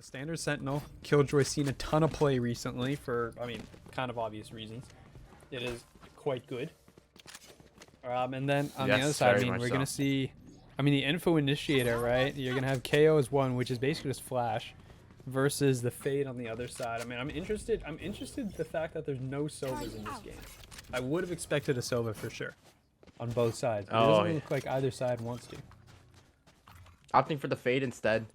the standard Sentinel. Killjoy's seen a ton of play recently for, I mean, kind of obvious reasons. It is quite good. And then on the other side, I mean, we're going to see, I mean, the Info Initiator, right? You're going to have KO as one, which is basically just Flash, versus the Fade on the other side. I mean, I'm interested in the fact that there's no Sovas in this game. I would have expected a Sova for sure on both sides. It doesn't look like either side wants to. Opting for the Fade instead,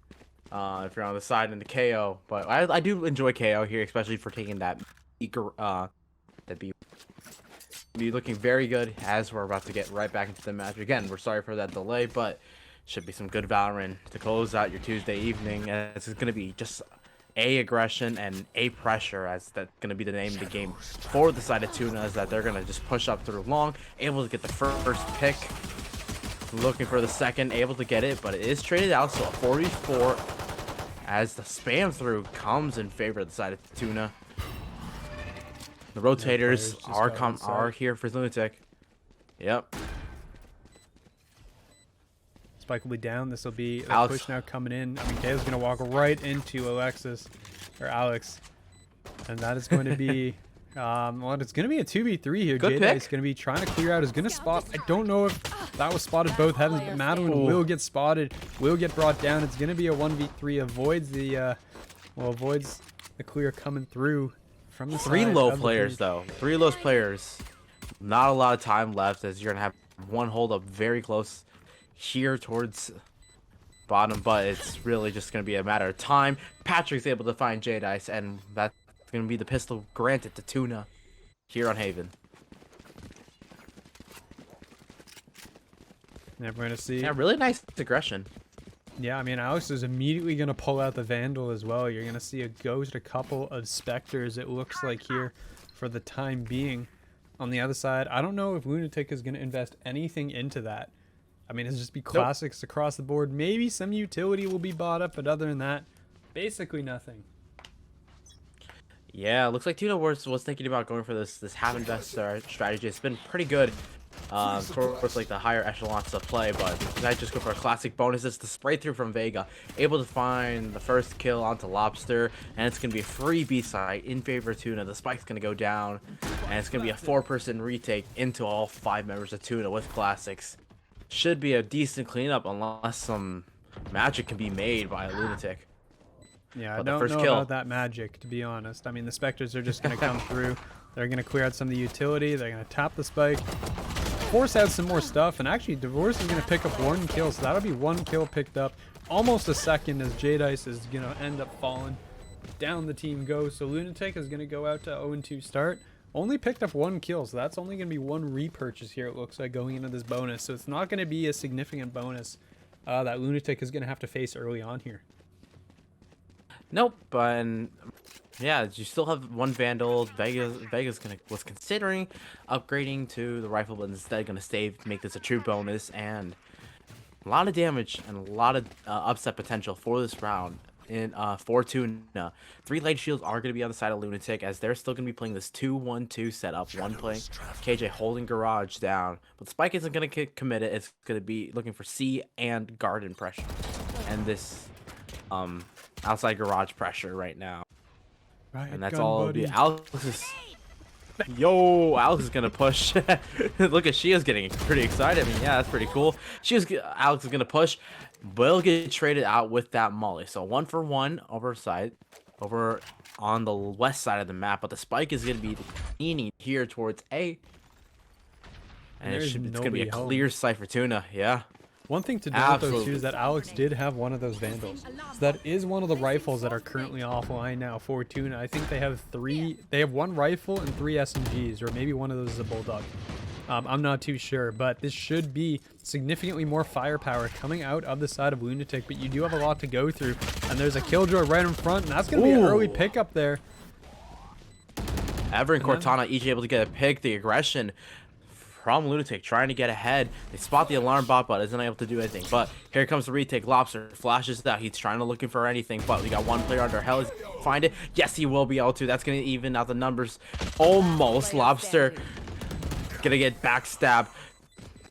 if you're on the side and the KO. But I do enjoy KO here, especially for taking that be looking very good as we're about to get right back into the match. Again, we're sorry for that delay, but should be some good Valorant to close out your Tuesday evening. As it's going to be just A aggression and A pressure, as that's going to be the name of the game for the side of TUNA, is that they're going to just push up through long, able to get the first pick, looking for the second, able to get it, but it is traded out, so a 44 as the spam through comes in favor of the side of TUNA. The rotators are here for Lunatic. Yep. Spike will be down. This will be a push now coming in. I mean, Kayla's going to walk right into Alex. And that is going to be, well, it's going to be a 2v3 here. Jada is going to be trying to clear out. Is going to spot. I don't know if that was spotted both heavens, but Madeline will get spotted, will get brought down. It's going to be a 1v3. Avoids the, avoids the clear coming through. From the three low players though. Three low players. Not a lot of time left, as you're gonna have one hold up very close here towards bottom, but it's really just gonna be a matter of time. Patrick's able to find J-Dice, and that's gonna be the pistol granted to TUNA here on Haven. Yeah, we're gonna see. Yeah, really nice aggression. Yeah, I mean, Alex is immediately going to pull out the Vandal as well. You're going to see a ghost, a couple of Spectres, it looks like here, for the time being. On the other side, I don't know if Lunatic is going to invest anything into that. I mean, it'll just be classics across the board. Maybe some utility will be bought up, but other than that, basically nothing. Yeah, looks like TUNA was thinking about going for this half-invest strategy. It's been pretty good. Towards like the higher echelons of play, but I just go for a classic bonus. It's the spray through from Vega, able to find the first kill onto Lobster, and it's gonna be a free B side in favor of TUNA. The spike's gonna go down, and it's gonna be a 4-person retake into all 5 members of TUNA with classics. Should be a decent cleanup unless some magic can be made by a Lunatic. Yeah, I don't know about that magic, to be honest. I mean, the Spectres are just gonna come through. They're gonna clear out some of the utility. They're gonna tap the spike, force out some more stuff, and actually Divorce is going to pick up 1 kill, so that'll be 1 kill picked up. Almost a second, as J-Dice is going to end up falling. Down the team goes, so Lunatic is going to go out to 0-2 start. Only picked up 1 kill, so that's only going to be 1 repurchase here, it looks like, going into this bonus. So it's not going to be a significant bonus that Lunatic is going to have to face early on here. Nope, and yeah, you still have 1 Vandal. Vega's was considering upgrading to the rifle, but instead gonna make this a true bonus, and a lot of damage and a lot of upset potential for this round in for TUNA. 3 light shields are gonna be on the side of Lunatic, as they're still gonna be playing this 2-1-2 setup. 1 playing KJ holding Garage down, but Spike isn't gonna commit it. It's gonna be looking for C and Garden pressure, and this outside Garage pressure right now. Right, and that's all it'll be. Alex is gonna push. Look at Shia's getting pretty excited. I mean, yeah, that's pretty cool. Alex is gonna push. Will get traded out with that Molly. So 1 for 1 over on the west side of the map. But the spike is gonna be leaning here towards A, and it's gonna be a clear sight for TUNA. Yeah. One thing to note though too is that Alex did have 1 of those Vandals. So that is one of the rifles that are currently offline now for TUNA. I think they have 1 rifle and 3 SMGs, or maybe one of those is a Bulldog. I'm not too sure, but this should be significantly more firepower coming out of the side of Lunatic, but you do have a lot to go through. And there's a Killjoy right in front, and that's going to be an early pickup there. Ever and Cortana each able to get a pick. The aggression from Lunatic trying to get ahead. They spot the alarm bot, but isn't able to do anything. But here comes the retake. Lobster flashes out. He's trying to looking for anything, but we got 1 player under hell. Find it. Yes, he will be able to. That's going to even out the numbers. Almost. Lobster gonna get backstabbed.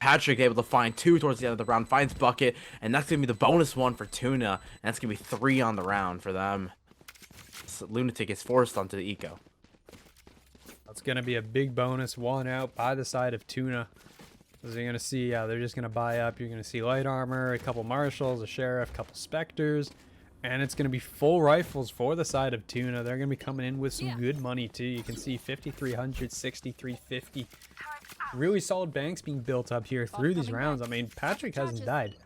Patrick able to find 2 towards the end of the round, finds Bucket, and that's going to be the bonus 1 for TUNA, and that's going to be 3 on the round for them. So Lunatic is forced onto the eco. That's going to be a big bonus 1 out by the side of TUNA. As you're going to see, they're just going to buy up. You're going to see light armor, a couple marshals, a sheriff, a couple specters, and it's going to be full rifles for the side of TUNA. They're going to be coming in with some good money too. You can see 5,300, 6,350. Really solid banks being built up here through these rounds. I mean, Patrick hasn't died.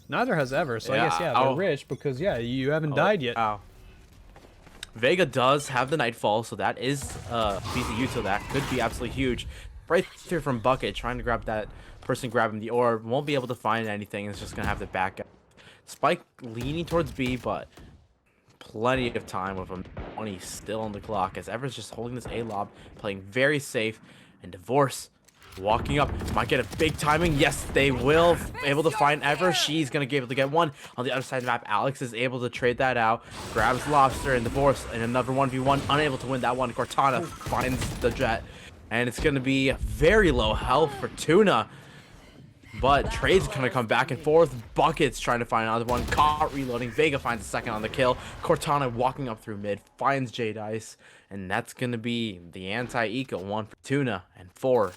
Neither has ever. So I guess, they're rich because, you haven't died yet. Vega does have the Nightfall, so that is a piece of util that could be absolutely huge. Right here from Bucket, trying to grab that person grabbing the orb. Won't be able to find anything. It's just going to have to back up. Spike leaning towards B, but plenty of time with him. 20 still on the clock as Ever's just holding this A-lob, playing very safe. And Divorce walking up, might get a big timing. Yes, they will. Able to find Ever. She's going to be able to get one. On the other side of the map, Alex is able to trade that out. Grabs Lobster and Divorce in another 1v1. Unable to win that one. Cortana finds the Jet. And it's going to be very low health for TUNA. But Trade's going to come back and forth. Bucket's trying to find another one. Caught reloading. Vega finds a second on the kill. Cortana walking up through mid. Finds J-Dice. And that's going to be the anti-eco 1 for TUNA. And 4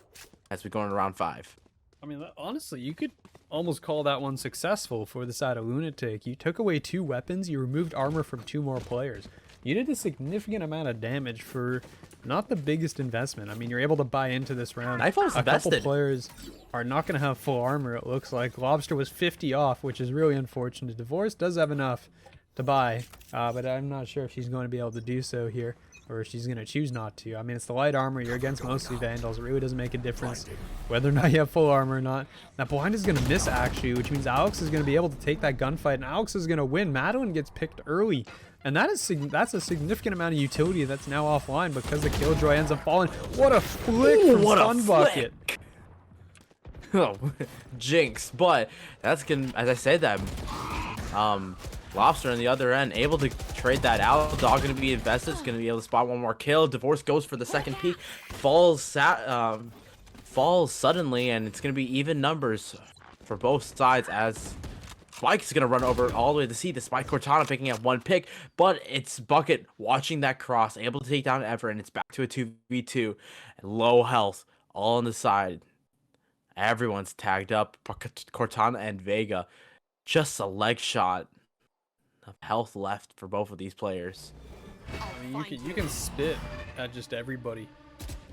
as we go into round 5. I mean, honestly, you could almost call that one successful for the side of Lunatic. You took away 2 weapons. You removed armor from 2 more players. You did a significant amount of damage for not the biggest investment. I mean, you're able to buy into this round. A couple players are not going to have full armor, it looks like. Lobster was 50 off, which is really unfortunate. Divorce does have enough to buy, but I'm not sure if she's going to be able to do so here, or if she's going to choose not to. I mean, it's the light armor. You're against mostly Vandals. It really doesn't make a difference whether or not you have full armor or not. That blind is going to miss, actually, which means Alex is going to be able to take that gunfight, and Alex is going to win. Madeline gets picked early. And that's a significant amount of utility that's now offline because the Killjoy ends up falling. What a flick from Stun Bucket. Oh, jinx. But that's gonna, as I said, that Lobster on the other end able to trade that out. Dog gonna be invested. It's gonna be able to spot one more kill. Divorce goes for the second peek. Falls suddenly, and it's gonna be even numbers for both sides as Spike's gonna run over all the way to C, despite Cortana picking up 1 pick, but it's Bucket watching that cross, able to take down Ever, and it's back to a 2v2. Low health, all on the side. Everyone's tagged up. Cortana and Vega. Just a leg shot of health left for both of these players. I mean, you can spit at just everybody,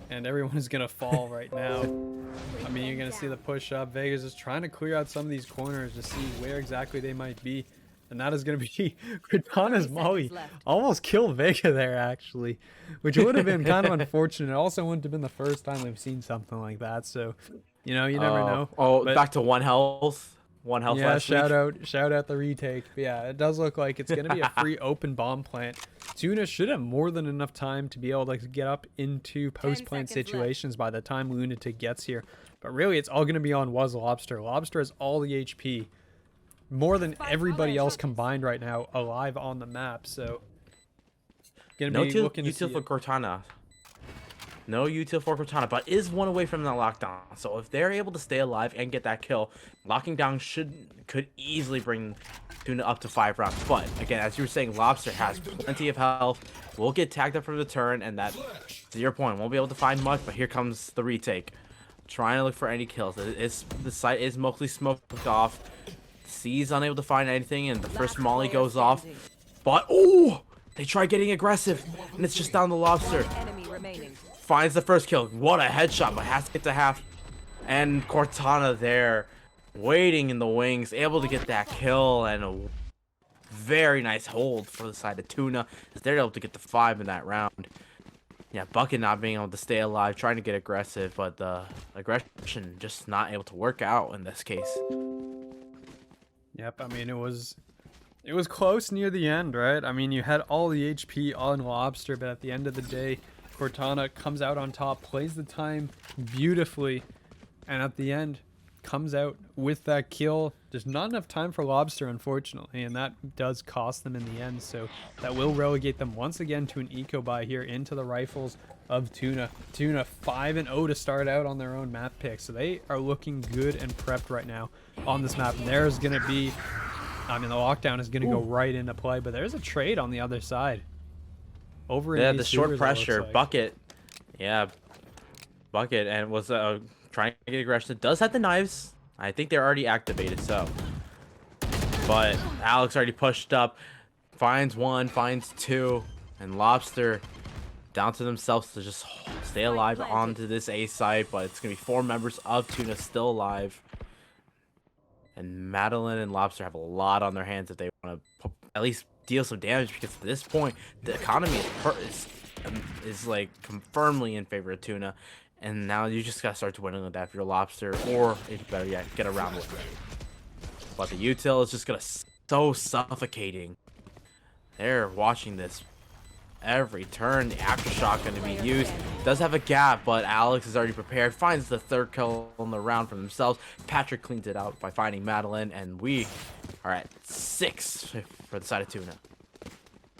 and everyone is gonna fall right now. I mean, you're gonna see the push up. Vega's just trying to clear out some of these corners to see where exactly they might be, and that is gonna be Cortana's Molly almost killed Vega there, actually, which would have been kind of unfortunate. It also wouldn't have been the first time we've seen something like that, so you never know. But back to 1 health. 1 health last week. Shout out the retake. But yeah, it does look like it's gonna be a free open bomb plant. TUNA should have more than enough time to be able to get up into post plant situations by the time Lunatic gets here. But really, it's all gonna be on Lobster. Lobster has all the HP, more than everybody else combined right now alive on the map. So gonna be looking to see for Cortana. No util for Cortana, but is 1 away from that lockdown. So if they're able to stay alive and get that kill, locking down could easily bring TUNA up to 5 rounds. But again, as you were saying, Lobster has plenty of health. Will get tagged up for the turn, and that, to your point, won't be able to find much. But here comes the retake, trying to look for any kills. The site is mostly smoked off. C's unable to find anything, and the first molly goes off. But they try getting aggressive, and it's just down the Lobster. Finds the first kill. What a headshot, but has to get to half. And Cortana there, waiting in the wings, able to get that kill, and a very nice hold for the side of TUNA, as they're able to get the 5 in that round. Yeah, Bucket not being able to stay alive, trying to get aggressive, but the aggression just not able to work out in this case. Yep, I mean, it was close near the end, right? I mean, you had all the HP on Lobster, but at the end of the day, Cortana comes out on top, plays the time beautifully, and at the end comes out with that kill. There's not enough time for Lobster, unfortunately, and that does cost them in the end. So that will relegate them once again to an eco buy here into the rifles of TUNA. TUNA 5-0 to start out on their own map pick. So they are looking good and prepped right now on this map. And there's going to be, I mean, the lockdown is going to go right into play, but there's a trade on the other side. Over in the short pressure bucket. Yeah, bucket, and was trying to get aggression. Does have the knives. I think they're already activated, so. But Alex already pushed up. Finds one, finds two, and Lobster down to themselves to just stay alive onto this A site. But it's gonna be 4 members of TUNA still alive. And Madeline and Lobster have a lot on their hands if they want to at least deal some damage, because at this point the economy is like firmly in favor of TUNA. And now you just gotta start to winning with that if you're Lobster, or if better yet, get around with it. But the util is just gonna so suffocating. They're watching this every turn. The aftershock gonna be used. Does have a gap, but Alex is already prepared. Finds the 3rd kill on the round for themselves. Patrick cleans it out by finding Madeline, and we are at 6 for the side of TUNA.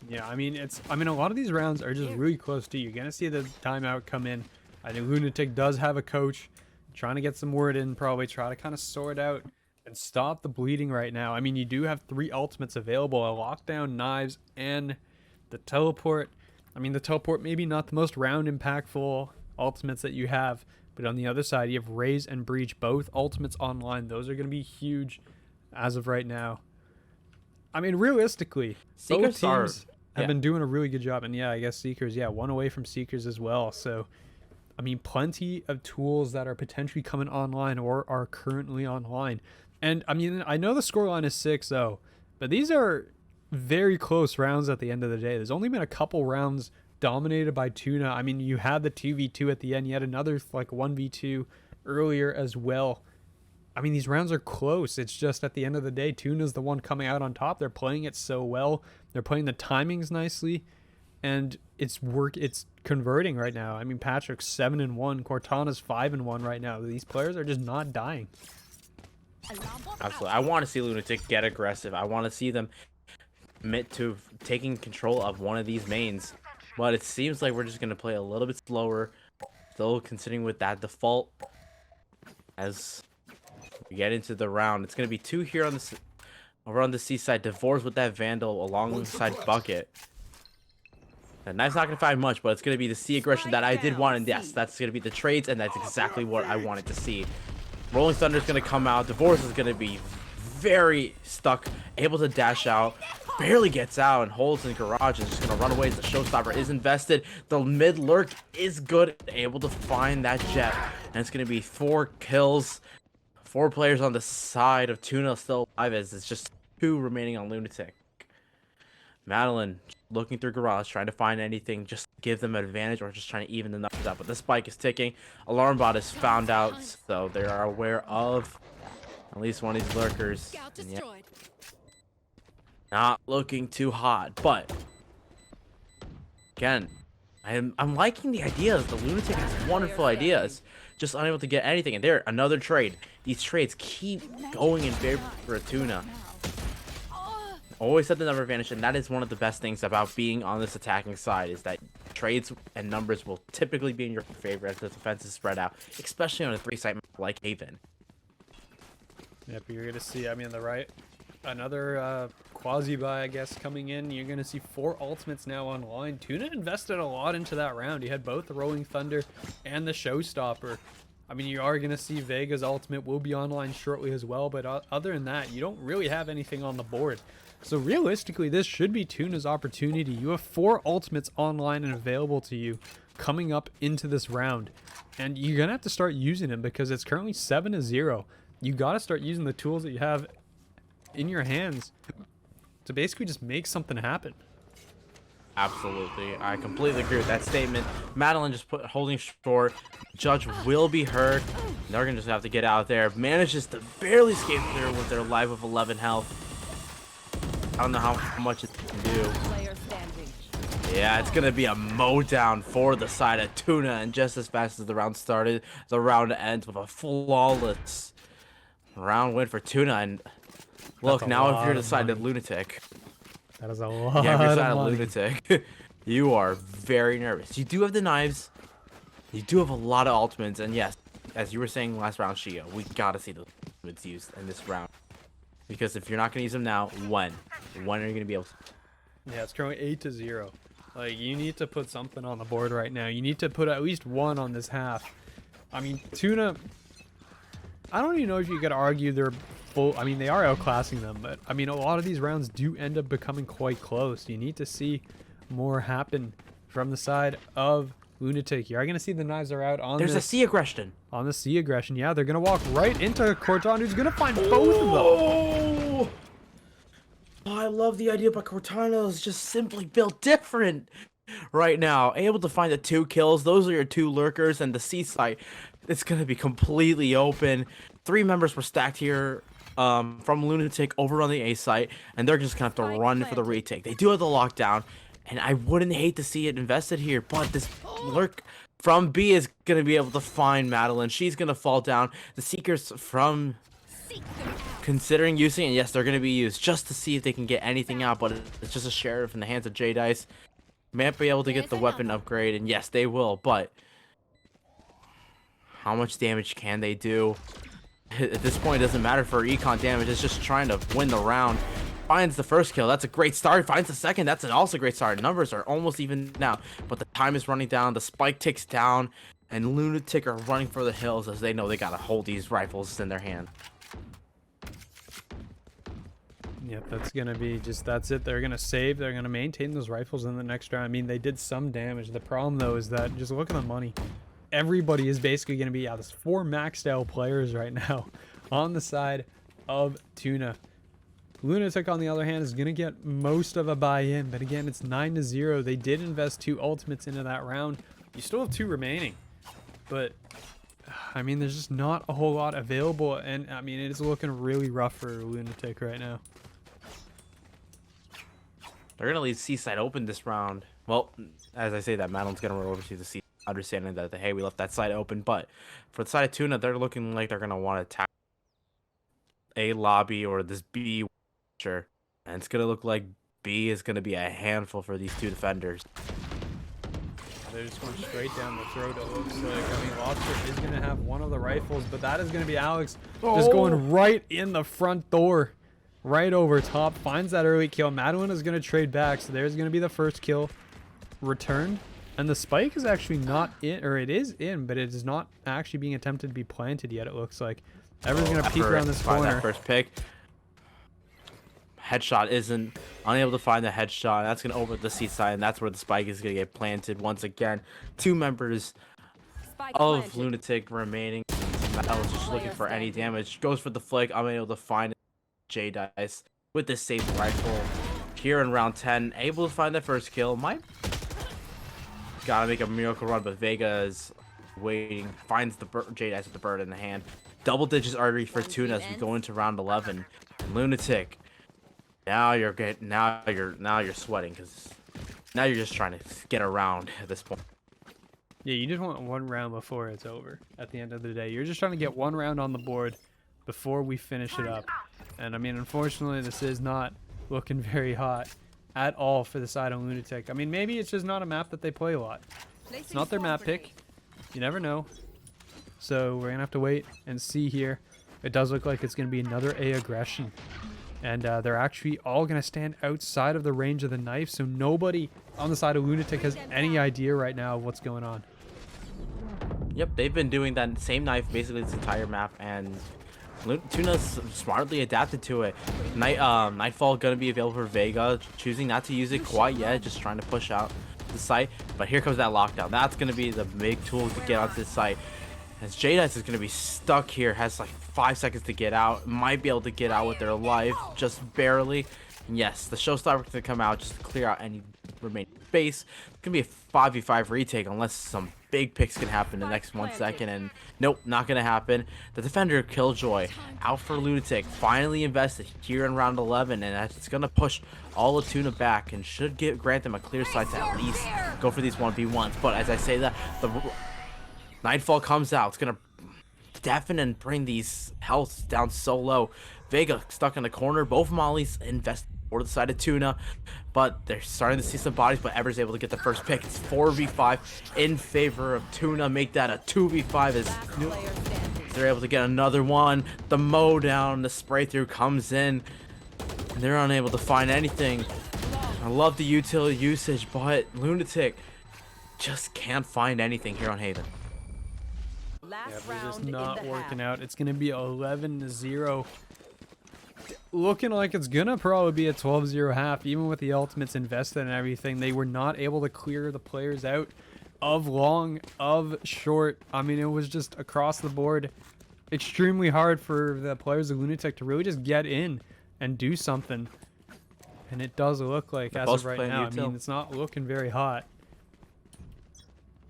Yeah, I mean a lot of these rounds are just really close to you. You're gonna see the timeout come in. I think Lunatic does have a coach, trying to get some word in, probably try to kind of sort out and stop the bleeding right now. I mean, you do have 3 ultimates available: a lockdown, knives, and the teleport. I mean, the teleport maybe not the most round impactful ultimates that you have, but on the other side you have Raise and Breach, both ultimates online. Those are going to be huge as of right now. I mean, realistically, both teams have been doing a really good job. And yeah, I guess Seekers, 1 away from Seekers as well. So I mean, plenty of tools that are potentially coming online or are currently online. And I mean, I know the scoreline is 6-0, but these are very close rounds at the end of the day. There's only been a couple rounds dominated by TUNA. I mean, you had the 2v2 at the end. You had another like 1v2 earlier as well. I mean, these rounds are close. It's just at the end of the day, TUNA's the one coming out on top. They're playing it so well. They're playing the timings nicely. And it's converting right now. I mean, Patrick's 7-1, Cortana's 5-1 right now. These players are just not dying. Absolutely. I want to see Lunatic get aggressive. I want to see them commit to taking control of one of these mains. But it seems like we're just going to play a little bit slower, still considering with that default. As we get into the round, it's going to be 2 here on the over on the C side. Divorce with that Vandal alongside Bucket. The knife's not going to find much, but it's going to be the C aggression that I did want, and yes, that's going to be the trades, and that's exactly what I wanted to see. Rolling Thunder's going to come out. Divorce is going to be very stuck, able to dash out, barely gets out, and holds in garage, and just going to run away as the showstopper is invested. The mid lurk is good, able to find that jet, and it's going to be 4 kills. 4 players on the side of TUNA still alive, as it's just 2 remaining on Lunatic. Madeline looking through garage, trying to find anything, just to give them an advantage, or just trying to even the numbers out. But this spike is ticking. Alarm bot is found out, so they are aware of at least one of these lurkers. And yeah, not looking too hot, but again, I'm liking the ideas. The Lunatic has wonderful ideas, just unable to get anything. And there, another trade. These trades keep going in favor of TUNA. Always set the number advantage, and that is one of the best things about being on this attacking side, is that trades and numbers will typically be in your favor as the defense is spread out, especially on a 3-site map like Haven. Yep, you're going to see, I mean, on the right, another quasi-buy, I guess, coming in. You're going to see 4 ultimates now online. TUNA invested a lot into that round. You had both the Rolling Thunder and the Showstopper. I mean, you are going to see Vega's ultimate will be online shortly as well, but other than that, you don't really have anything on the board. So realistically, this should be TUNA's opportunity. You have 4 ultimates online and available to you coming up into this round. And you're going to have to start using them because it's currently 7-0. You got to start using the tools that you have in your hands to basically just make something happen. Absolutely. I completely agree with that statement. Madeline just holding short. Judge will be hurt. They're going to just have to get out there. Manages to barely escape there with their life of 11 health. I don't know how much it can do. Yeah, it's going to be a mow-down for the side of TUNA. And just as fast as the round started, the round ends with a flawless round win for TUNA. And look, now if you're decided Lunatic. That is a lot Yeah, if you're of decided money. Lunatic, you are very nervous. You do have the knives. You do have a lot of ultimates. And yes, as you were saying last round, Shio, we gotta see those ultimates used in this round. Because if you're not gonna use them now, when? When are you gonna be able to? Yeah, it's currently 8-0. Like, you need to put something on the board right now. You need to put at least one on this half. I mean, TUNA, I don't even know if you could argue they're full. I mean, they are outclassing them, but I mean, a lot of these rounds do end up becoming quite close. You need to see more happen from the side of Lunatic. You are going to see the knives are out on There's a C aggression. On the C aggression. Yeah, they're going to walk right into Corton, who's going to find both of them. Oh, I love the idea, but Cortana is just simply built different right now. Able to find the 2 kills. Those are your 2 lurkers, and the C site, it's going to be completely open. 3 members were stacked here from Lunatic over on the A site, and they're just going to have to run for the retake. They do have the lockdown, and I wouldn't hate to see it invested here, but this lurk from B is going to be able to find Madeline. She's going to fall down. The Seekers from considering using it, and yes, they're going to be used just to see if they can get anything out, but it's just a sheriff in the hands of J-Dice. Might be able to get the weapon upgrade, and yes, they will, but how much damage can they do? At this point, it doesn't matter for econ damage. It's just trying to win the round. Finds the first kill. That's a great start. Finds the second. That's an also great start. Numbers are almost even now, but the time is running down. The spike ticks down, and Lunatic are running for the hills as they know they got to hold these rifles in their hand. Yep, that's going to be just, that's it. They're going to save. They're going to maintain those rifles in the next round. I mean, they did some damage. The problem, though, is that just look at the money. Everybody is basically going to be, there's 4 maxed out players right now on the side of TUNA. Lunatic, on the other hand, is going to get most of a buy-in. But again, it's 9-0. They did invest 2 ultimates into that round. You still have 2 remaining. But, I mean, there's just not a whole lot available. And, I mean, it is looking really rough for Lunatic right now. They're going to leave C-side open this round. Well, as I say that, Madeline's going to run over to the C, understanding that, hey, we left that side open. But for the side of TUNA, they're looking like they're going to want to attack A lobby or this B. Sure. And it's going to look like B is going to be a handful for these 2 defenders. They're just going straight down the throat, it looks like. I mean, Lobster is going to have one of the rifles, but that is going to be Alex just going right in the front door. Right over top, finds that early kill. Madeline is going to trade back, so there's going to be the first kill returned. And the spike is actually not in, or it is in, but it is not actually being attempted to be planted yet, it looks like. Everyone's going to peek around this corner. That first pick. Headshot isn't unable to find the headshot. That's going to open the C side, and that's where the spike is going to get planted once again. 2 members of Lunatic remaining. I was just looking for any damage. Goes for the flick. I'm able to find J-Dice with this safe rifle here in round 10. Able to find the first kill. Might gotta make a miracle run, but Vega is waiting. Finds the J-Dice with the bird in the hand. Double digits artery for TUNA as we go into round 11. Lunatic. Now you're sweating because now you're just trying to get around at this point. Yeah, you just want 1 round before it's over. At the end of the day, you're just trying to get 1 round on the board before we finish it up. And I mean, unfortunately, this is not looking very hot at all for the side of Lunatic. I mean, maybe it's just not a map that they play a lot. It's not their map pick. You never know. So we're gonna have to wait and see here. It does look like it's gonna be another A aggression. And they're actually all going to stand outside of the range of the knife, so nobody on the side of Lunatic has any idea right now of what's going on. Yep, they've been doing that same knife basically this entire map, and TUNA's smartly adapted to it. Nightfall going to be available for Vega, choosing not to use it quite yet, just trying to push out the site. But here comes that lockdown. That's going to be the big tool to get onto the site. As J-Dice is going to be stuck here, has like 5 seconds to get out, might be able to get out with their life, just barely. And yes, the showstopper is going to come out just to clear out any remaining space. It's going to be a 5v5 retake unless some big picks can happen in the next 1 second, and nope, not going to happen. The defender, Killjoy, out for Lunatic, finally invested here in round 11, and it's going to push all of TUNA back and should grant them a clear sight to at least go for these 1v1s. But as I say that, the Nightfall comes out. It's going to deafen and bring these healths down so low. Vega stuck in the corner. Both mollies invest for the side of Tuna, but they're starting to see some bodies, but Ever's able to get the first pick. It's 4v5 in favor of Tuna. Make that a 2v5 as they're able to get another one. The mow down, the spray through comes in, and they're unable to find anything. I love the utility usage, but Lunatic just can't find anything here on Haven. Yeah, they're just not working out. It's going to be 11-0. Looking like it's going to probably be a 12-0 half. Even with the ultimates invested and everything, they were not able to clear the players out of long, of short. I mean, it was just across the board extremely hard for the players of Lunatic to really just get in and do something. And it does look like, as of right now, I mean, it's not looking very hot.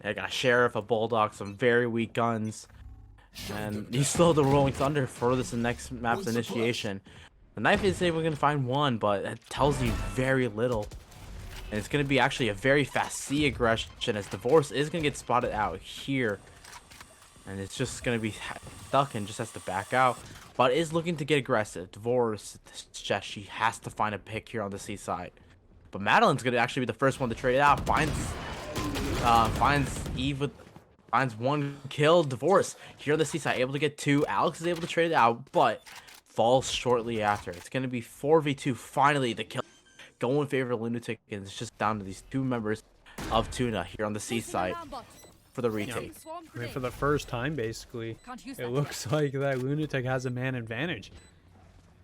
I got a Sheriff, a Bulldog, some very weak guns. And he's still the Rolling Thunder for this next map's initiation. The knife is able to find one, but it tells you very little. And it's going to be actually a very fast C aggression, as Divorce is going to get spotted out here. And it's just going to be stuck and just has to back out. But is looking to get aggressive. Divorce, she has to find a pick here on the C side. But Madeline's going to actually be the first one to trade it out. Finds Eve with... Finds one kill. Divorce here on the C side, able to get two. Alex is able to trade it out, but falls shortly after. It's going to be 4v2. Finally, the kill go in favor of Lunatic, and it's just down to these two members of Tuna here on the C side for the retake. I mean, for the first time, basically, it looks like that Lunatic has a man advantage.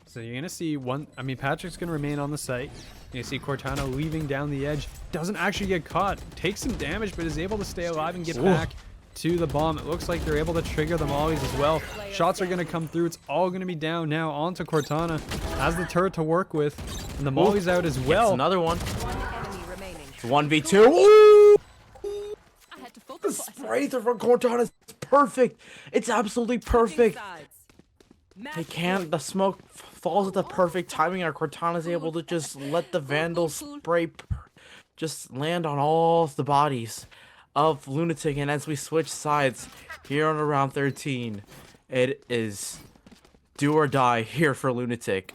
So you're going to see one... I mean, Patrick's going to remain on the site. You see Cortana leaving down the edge. Doesn't actually get caught. Takes some damage, but is able to stay alive and get back to the bomb. It looks like they're able to trigger the mollies as well. Shots are going to come through. It's all going to be down now onto Cortana. Has the turret to work with. And the mollies out as well. Gets another one. It's 1v2. Ooh! The spray through from Cortana is perfect. It's absolutely perfect. They can't. The smoke falls at the perfect timing, and Cortana is able to just let the Vandal spray just land on all of the bodies of Lunatic. And as we switch sides here on round 13, it is do or die here for Lunatic.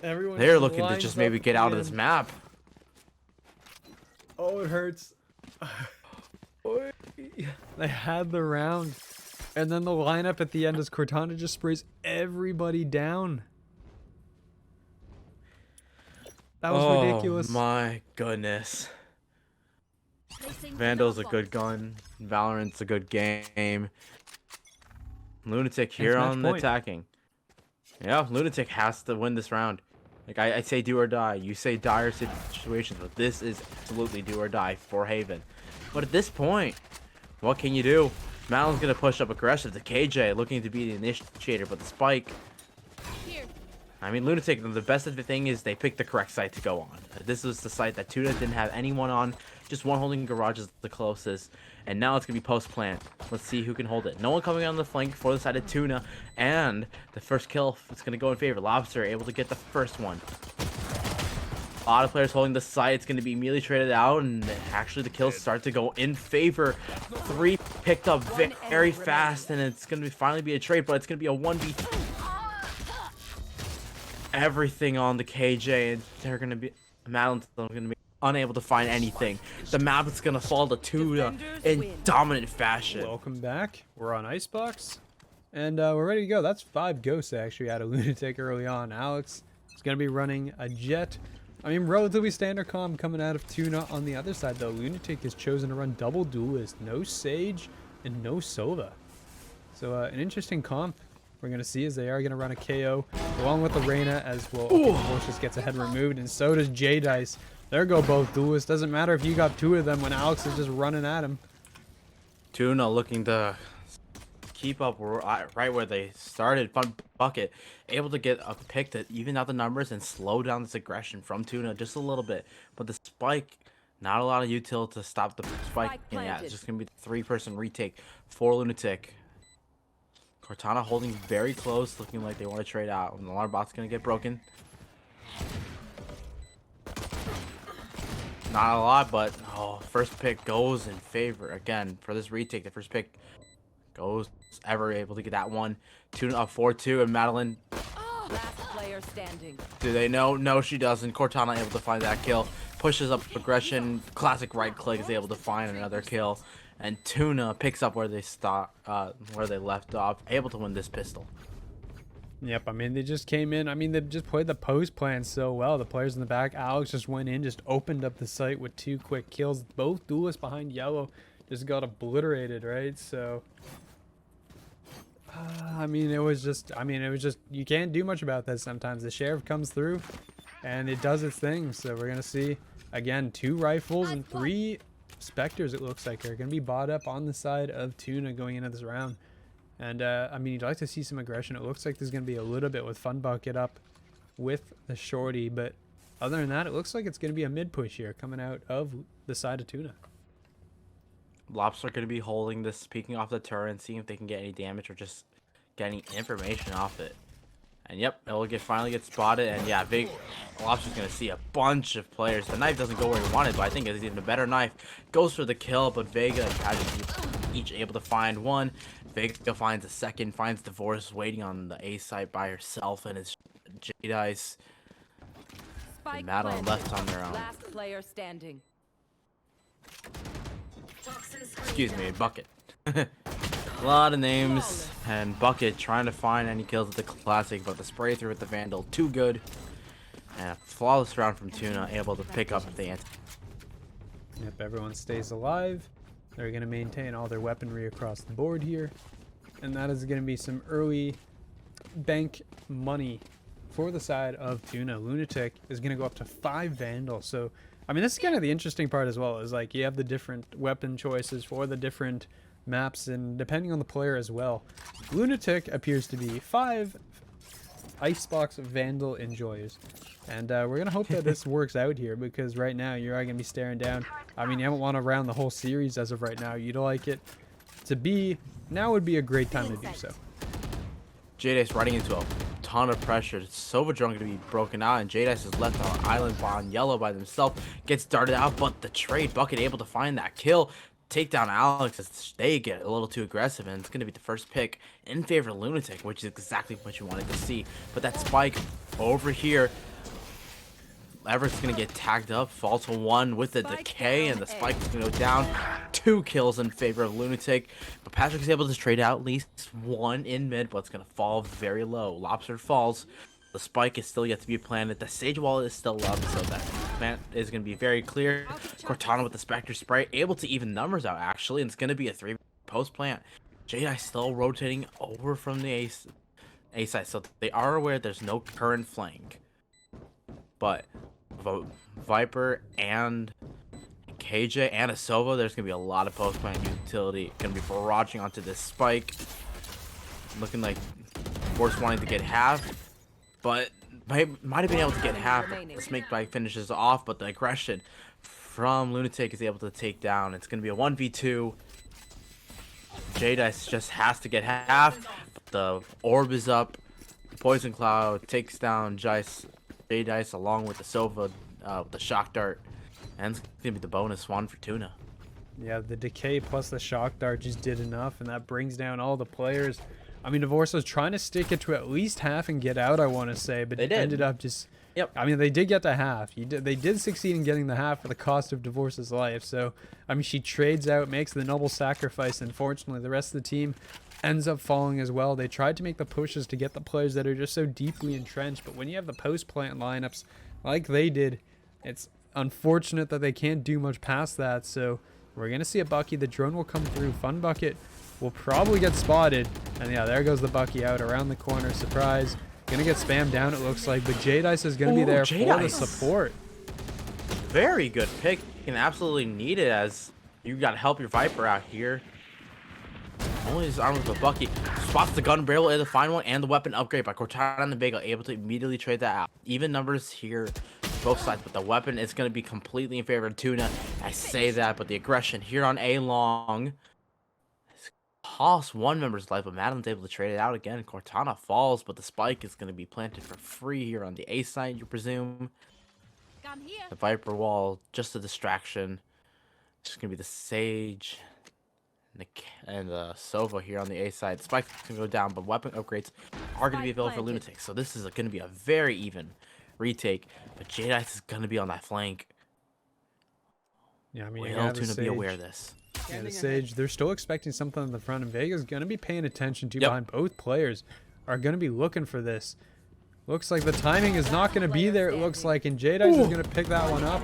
They're looking to just maybe get out of this map. Oh, it hurts. They had the round. And then the lineup at the end as Cortana just sprays everybody down. That was ridiculous. Oh my goodness. Vandal's a good gun. Valorant's a good game. Lunatic here on the attacking. Yeah, Lunatic has to win this round. Like I say do or die. You say dire situations, but this is absolutely do or die for Haven. But at this point, what can you do? Madeline's going to push up aggressive to KJ, looking to be the initiator, but the spike... I mean, Lunatic, the best of the thing is they picked the correct site to go on. This was the site that TUNA didn't have anyone on. Just one holding garage is the closest. And now it's going to be post-plant. Let's see who can hold it. No one coming on the flank for the side of TUNA. And the first kill is going to go in favor. Lobster able to get the first one. A lot of players holding the site. It's going to be immediately traded out, and actually the kills start to go in favor. 3 picked up very fast, and it's going to finally be a trade, but it's going to be a 1v. Everything on the KJ, and they're going to be... Madeline's going to be unable to find anything. The map is going to fall to Tuna in dominant fashion. Welcome back. We're on Icebox, and we're ready to go. That's 5 ghosts actually out of Lunatic early on. Alex is going to be running a Jet. I mean, relatively standard comp coming out of Tuna. On the other side, though, Lunatic has chosen to run double Duelist. No Sage and no Sova. So, an interesting comp we're going to see as they are going to run a KO along with the Reyna as well. Force just gets a head removed, and so does J-Dice. There go both Duelists. Doesn't matter if you got 2 of them when Alex is just running at him. Tuna looking to keep up right where they started. Fun bucket, able to get a pick to even out the numbers and slow down this aggression from Tuna just a little bit. But the spike, not a lot of util to stop the spike. Yeah, it's just gonna be the 3-person retake for Lunatic. Cortana holding very close, looking like they want to trade out. And the alarm bot's gonna get broken. Not a lot, but first pick goes in favor again for this retake. The first pick Goes ever able to get that one. TUNA up 4-2, and Madeline. Last player standing. Do they know? No, she doesn't. Cortana able to find that kill. Pushes up aggression. Classic right click is able to find another kill. And TUNA picks up where they left off. Able to win this pistol. Yep, I mean, they just came in. I mean, they just played the post plan so well. The players in the back, Alex just went in, just opened up the site with 2 quick kills. Both duelists behind yellow just got obliterated, right? So, I mean, it was just, you can't do much about that sometimes. The sheriff comes through, and it does its thing. So we're going to see, again, 2 rifles and 3 Spectres, it looks like, are going to be bought up on the side of TUNA going into this round. And, I mean, you'd like to see some aggression. It looks like there's going to be a little bit with Fun Bucket up with the shorty. But other than that, it looks like it's going to be a mid push here coming out of the side of TUNA. Lobster are going to be holding this, peeking off the turret, seeing if they can get any damage or just get any information off it. And yep, it'll finally get spotted. And yeah, Lobster's going to see a bunch of players. The knife doesn't go where he wanted, but I think it's even a better knife. Goes for the kill, but Vega and Patrick each able to find one. Vega finds a second, finds Divorce waiting on the A site by herself, and it's Jade Ice and Madeline left on their own. Last player standing. Excuse me, Bucket. A lot of names, and Bucket trying to find any kills at the Classic, but the spray through with the Vandal too good. And a flawless round from TUNA, able to pick up the anti. Yep, everyone stays alive. They're going to maintain all their weaponry across the board here. And that is going to be some early bank money for the side of TUNA. Lunatic is going to go up to 5 Vandals. So, I mean, this is kind of the interesting part as well. Is like you have the different weapon choices for the different maps and depending on the player as well. Lunatic appears to be 5 Icebox Vandal enjoyers. And we're going to hope that this works out here because right now you're going to be staring down. I mean, you haven't won around the whole series as of right now. You'd like it to be, now would be a great time to do so. Jade running into a ton of pressure. Sova Drone going to be broken out, and Jade is left on island on yellow by themselves. Gets darted out, but the trade Bucket able to find that kill. Take down Alex as they get a little too aggressive, and it's going to be the first pick in favor of Lunatic, which is exactly what you wanted to see. But that spike over here, Everett's going to get tagged up, fall to 1 with the decay, and the spike is going to go down. 2 kills in favor of Lunatic, but Patrick's able to trade out at least 1 in mid, but it's going to fall very low. Lobster falls. The spike is still yet to be planted. The Sage Wall is still up, so that plant is going to be very clear. Cortana with the Spectre Spray, able to even numbers out, actually, and it's going to be a 3 post plant. Jade still rotating over from the A side, so they are aware there's no current flank. But Viper and KJ and a Sova, there's going to be a lot of post plant utility. Going to be barraging onto this spike. Looking like Force wanting to get half. But might have been able to get half. The snake bite finishes off, but the aggression from Lunatic is able to take down. It's going to be a 1v2. Jade just has to get half. The orb is up. Poison Cloud takes down Jade Ice along with the Sova, the shock dart. And it's going to be the bonus one for TUNA. Yeah, the decay plus the shock dart just did enough, and that brings down all the players. I mean, Divorce was trying to stick it to at least half and get out, I want to say, but it ended up just... Yep. I mean, they did get the half. They did succeed in getting the half for the cost of Divorce's life. So, I mean, she trades out, makes the noble sacrifice. Unfortunately, the rest of the team ends up falling as well. They tried to make the pushes to get the players that are just so deeply entrenched, but when you have the post-plant lineups like they did, it's unfortunate that they can't do much past that. So, we're going to see a Bucky. The drone will come through. Fun Bucket will probably get spotted. And yeah, there goes the Bucky out around the corner. Surprise. Gonna get spammed down, it looks like. But Jade Ice is gonna be there for the support. Very good pick. And absolutely needed as you gotta help your Viper out here. Only his arm with a Bucky. Spots the gun barrel, able to find one, and the weapon upgrade by Cortana and the Vega, able to immediately trade that out. Even numbers here, both sides, but the weapon is going to be completely in favor of TUNA. I say that, but the aggression here on A long costs one member's life, but Madeline's able to trade it out again. Cortana falls, but the spike is going to be planted for free here on the A side, you presume. The Viper wall, just a distraction. It's going to be the Sage. and Sova here on the A side. Spike's can go down, but weapon upgrades are going to be available for Lunatic. So this is going to be a very even retake. But Jadice is going to be on that flank. Yeah, I mean, Will TUNA be aware of this? Yeah, the Sage, they're still expecting something in the front, and Vega's going to be paying attention to behind. Both players are going to be looking for this. Looks like the timing is not going to be there, it looks like, and Jadice is going to pick that one up.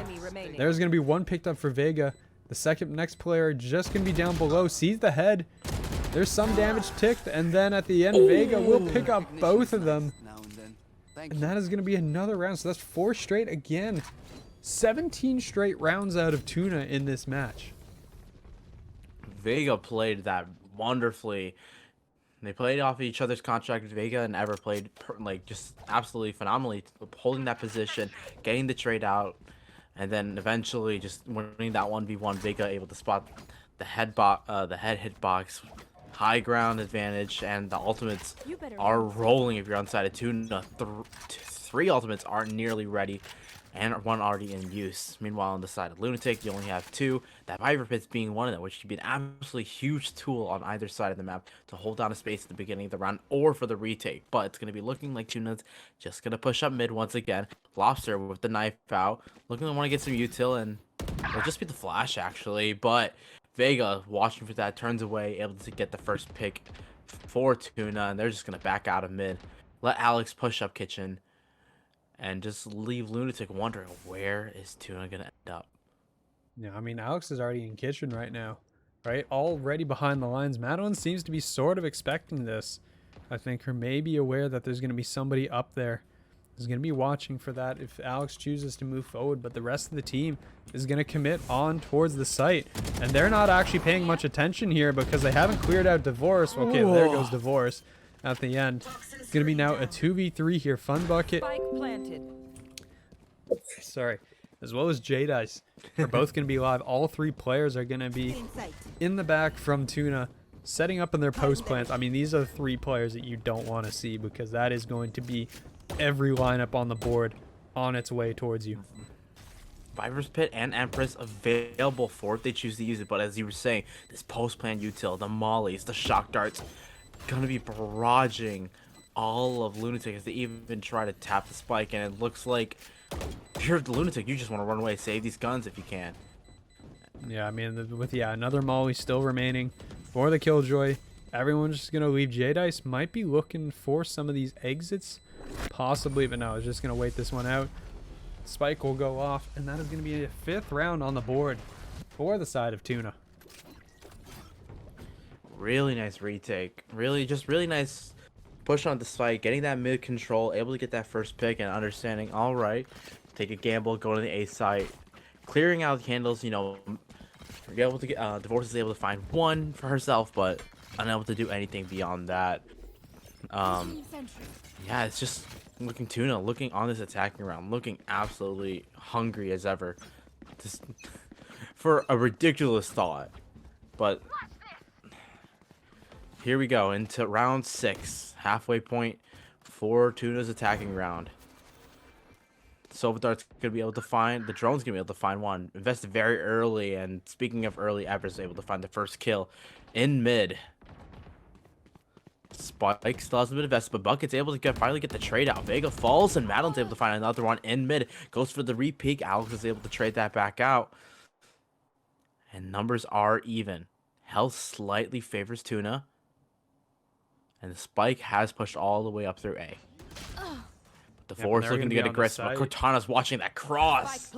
There's going to be one picked up for Vega. The next player just going to be down below, sees the head. There's some damage ticked, and then at the end, Vega will pick up both of them. And that is going to be another round, so that's 4 straight again. 17 straight rounds out of TUNA in this match. Vega played that wonderfully. They played off each other's contract. Vega and Ever played like just absolutely phenomenally, holding that position, getting the trade out, and then eventually just winning that 1v1. Vega able to spot the head hitbox, high ground advantage, and the ultimates are rolling if you're on side of TUNA. 3 ultimates are nearly ready, and 1 already in use. Meanwhile, on the side of Lunatic, you only have 2. That Viper Pit's being one of them, which could be an absolutely huge tool on either side of the map to hold down a space at the beginning of the round or for the retake. But it's going to be looking like TUNA's just going to push up mid once again. Lobster with the knife out, looking to want to get some util, and it'll just be the flash actually. But Vega, watching for that, turns away, able to get the first pick for TUNA, and they're just going to back out of mid. Let Alex push up kitchen. And just leave Lunatic wondering, where is TUNA going to end up? Yeah, I mean, Alex is already in kitchen right now, right? Already behind the lines. Madeline seems to be sort of expecting this. I think her may be aware that there's going to be somebody up there. Is going to be watching for that if Alex chooses to move forward. But the rest of the team is going to commit on towards the site. And they're not actually paying much attention here because they haven't cleared out Divorce. Okay, well, there goes Divorce at the end. It's going to be now a 2v3 here. Fun Bucket. Sorry. As well as Jadice. They're both going to be live. All 3 players are going to be in the back from TUNA, setting up in their post plants. I mean, these are 3 players that you don't want to see because that is going to be every lineup on the board on its way towards you. Viper's Pit and Empress available for if they choose to use it. But as you were saying, this post plan util, the mollies, the shock darts, gonna be barraging all of Lunatic as they even try to tap the spike, and it looks like if you're the Lunatic, you just want to run away, save these guns if you can. Yeah, I mean, with another molly still remaining for the Killjoy, everyone's just gonna leave. Jadice might be looking for some of these exits, possibly, but no, it's just gonna wait this one out. Spike will go off, and that is gonna be a 5th round on the board for the side of TUNA. Really nice retake. Really nice push on the spike, getting that mid control, able to get that first pick, and understanding, all right, take a gamble, go to the A site, clearing out the candles. You know, you're able to get Divorce is able to find 1 for herself, but unable to do anything beyond that. Yeah, it's just looking TUNA, looking on this attacking round, looking absolutely hungry as ever, just for a ridiculous thought, but. Here we go into round 6, halfway point for TUNA's attacking round. Sova Dart's gonna be able to find, the drone's gonna be able to find 1. Invested very early, and speaking of early, Ever's able to find the first kill in mid. Spike still has a bit invested, but Bucket's able to finally get the trade out. Vega falls, and Madeline's able to find another one in mid. Goes for the re-peek. Alex is able to trade that back out. And numbers are even. Health slightly favors TUNA. And the spike has pushed all the way up through A. But Divorce looking to get aggressive. Cortana's watching that cross.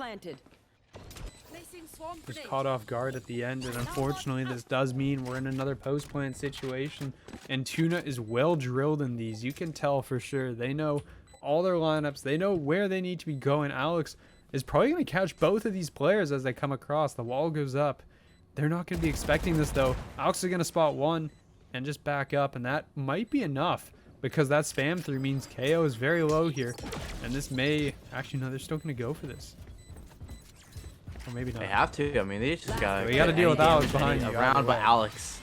Just caught off guard at the end, and unfortunately this does mean we're in another post plant situation. And TUNA is well drilled in these. You can tell for sure. They know all their lineups. They know where they need to be going. Alex is probably going to catch both of these players as they come across. The wall goes up. They're not going to be expecting this though. Alex is going to spot 1. And just back up, and that might be enough because that spam through means KO is very low here, and this may actually no, they're still gonna go for this, or maybe not. They have to. I mean, they just gotta. We gotta deal with Alex behind you. Round by Alex.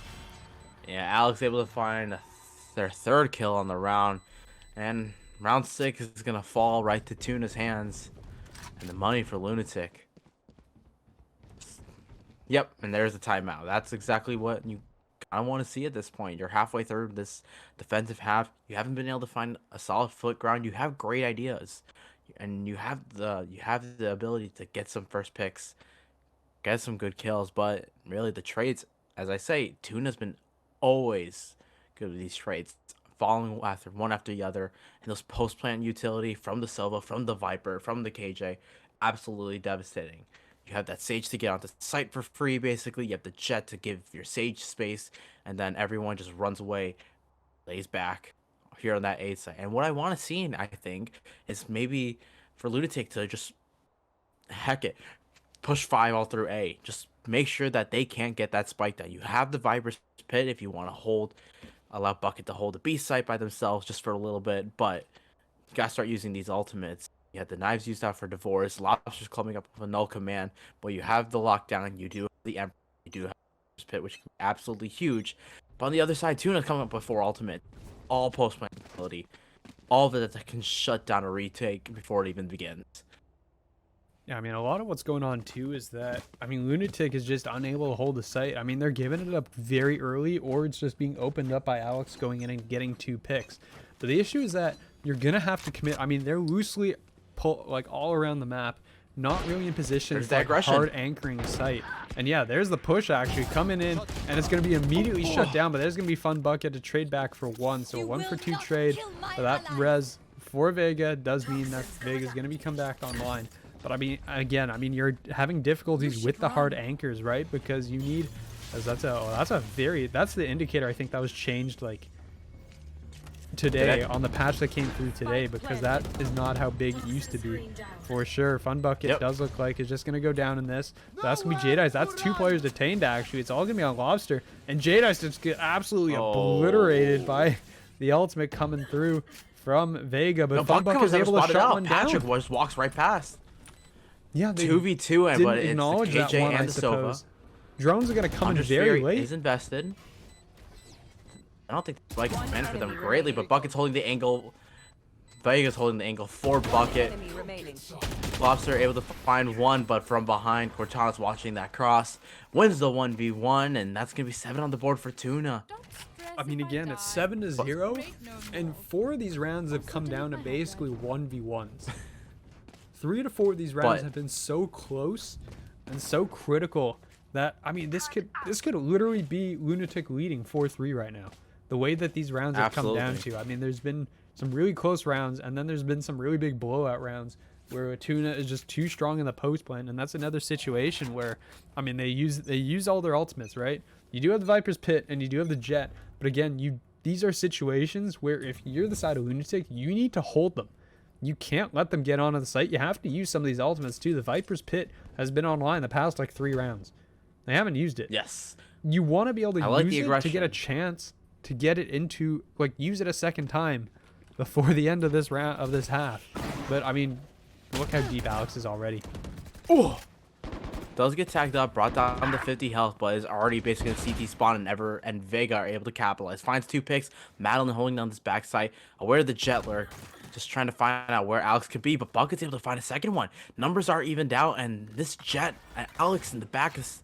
Yeah, Alex able to find their 3rd kill on the round, and round 6 is gonna fall right to TUNA's hands, and the money for Lunatic. Yep, and there's the timeout. That's exactly what you kind of want to see at this point. You're halfway through this defensive half. You haven't been able to find a solid foot ground. You have great ideas, and you have the ability to get some first picks, get some good kills. But really, the trades, as I say, Tuna's been always good with these trades, following after one after the other, and those post plant utility from the Sova, from the Viper, from the KJ, absolutely devastating. You have that Sage to get onto site for free, basically. You have the Jet to give your Sage space, and then everyone just runs away, lays back here on that A site. And what I want to see, I think, is maybe for Lunatic to just, heck it, push 5 all through A. Just make sure that they can't get that spike down. You have the Viper's Pit if you want to allow Bucket to hold the B site by themselves just for a little bit, but you gotta start using these ultimates. You have the knives used out for Divorce, Lobster's coming up with a null command, but you have the lockdown, you do have the Emperor, you do have the Pit, which can be absolutely huge. But on the other side, Tuna's coming up with 4 ultimate, all post-plant ability, all of it that can shut down a retake before it even begins. Yeah, I mean, a lot of what's going on, too, is that, I mean, Lunatic is just unable to hold the site. I mean, they're giving it up very early, or it's just being opened up by Alex going in and getting 2 picks. But the issue is that you're going to have to commit. I mean, they're loosely like all around the map, not really in position for like, hard anchoring the site. And yeah, there's the push actually coming in, and it's going to be immediately shut down, but there's going to be Fun Bucket to trade back for 1. So 1 for 2 trade. So that res for Vega does mean that Vega's going to be come back online. But I mean, again, I mean, you're having difficulties with the hard anchors, right? Because you need, that's the indicator I think that was changed like today on the patch that came through today, because that is not how big it used to be for sure. Fun Bucket does look like it's just going to go down in this. So that's going to be J-Dice. That's 2 players detained actually. It's all going to be on Lobster, and J-Dice just get absolutely obliterated by the ultimate coming through from Vega. But Fun Bucket was able to shut one down. Patrick just walks right past. Yeah, they 2v2, and but it's the KJ that one, and the Sova. Drones are going to come in very late. Is invested. I don't think Spike is meant for them greatly, but Bucket's holding the angle. Vega's holding the angle for Bucket. Lobster able to find 1, but from behind, Cortana's watching that cross. Wins the 1v1, and that's going to be 7 on the board for Tuna. I mean, again, it's 7-0, and 4 of these rounds have come down to basically 1v1s. 3 to 4 of these rounds have been so close and so critical that, I mean, this could literally be Lunatic leading 4-3 right now. The way that these rounds have come down to. I mean, there's been some really close rounds, and then there's been some really big blowout rounds where Tuna is just too strong in the post plant, and that's another situation where, I mean, they use all their ultimates, right? You do have the Viper's Pit, and you do have the Jet, but again, these are situations where if you're the side of Lunatic, you need to hold them. You can't let them get onto the site. You have to use some of these ultimates too. The Viper's Pit has been online the past like 3 rounds. They haven't used it. Yes. You want to be able to use it to get a chance to get it into, like, use it a second time before the end of this round, of this half. But I mean, look how deep Alex is already. Oh, does get tagged up, brought down to 50 health, but is already basically in CT spawn, and Vega are able to capitalize. Finds 2 picks. Madeline holding down this backside, aware of the jet lurk, just trying to find out where Alex could be, but Bucket's able to find a second one. Numbers are evened out, and this jet, Alex in the back is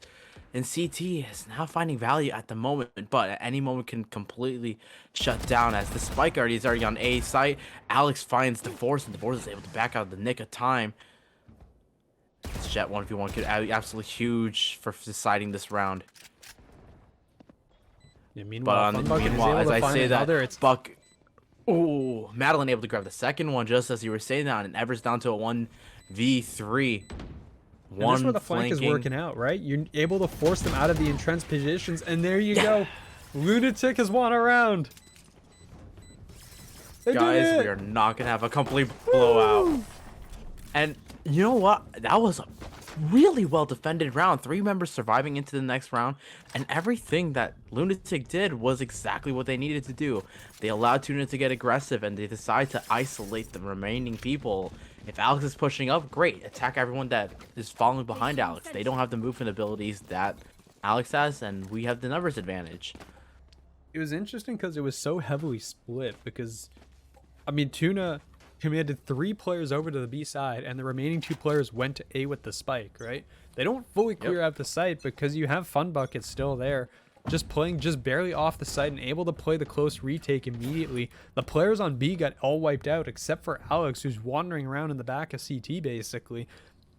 in CT is now finding value at the moment, but at any moment can completely shut down as the spike is already on A site. Alex finds Divorce, and Divorce is able to back out the nick of time. This jet 1v1 could be absolutely huge for deciding this round. Yeah, meanwhile, as I say that, Buck... Oh, Madeline able to grab the second one just as you were saying that, and Ever's down to a 1v3. And that's where the flank is working out, right? You're able to force them out of the entrenched positions, and there you go. Lunatic has won a round. Guys, we are not going to have a complete blowout. And you know what? That was a really well defended round. 3 members surviving into the next round, and everything that Lunatic did was exactly what they needed to do. They allowed Tuna to get aggressive, and they decide to isolate the remaining people. If Alex is pushing up, great. Attack everyone that is following behind Alex. They don't have the movement abilities that Alex has, and we have the numbers advantage. It was interesting because it was so heavily split because, I mean, Tuna commanded 3 players over to the B side, and the remaining 2 players went to A with the spike, right? They don't fully clear out the site because you have Fun Bucket still there. just playing just barely off the site and able to play the close retake immediately. The players on B got all wiped out except for Alex, who's wandering around in the back of CT basically.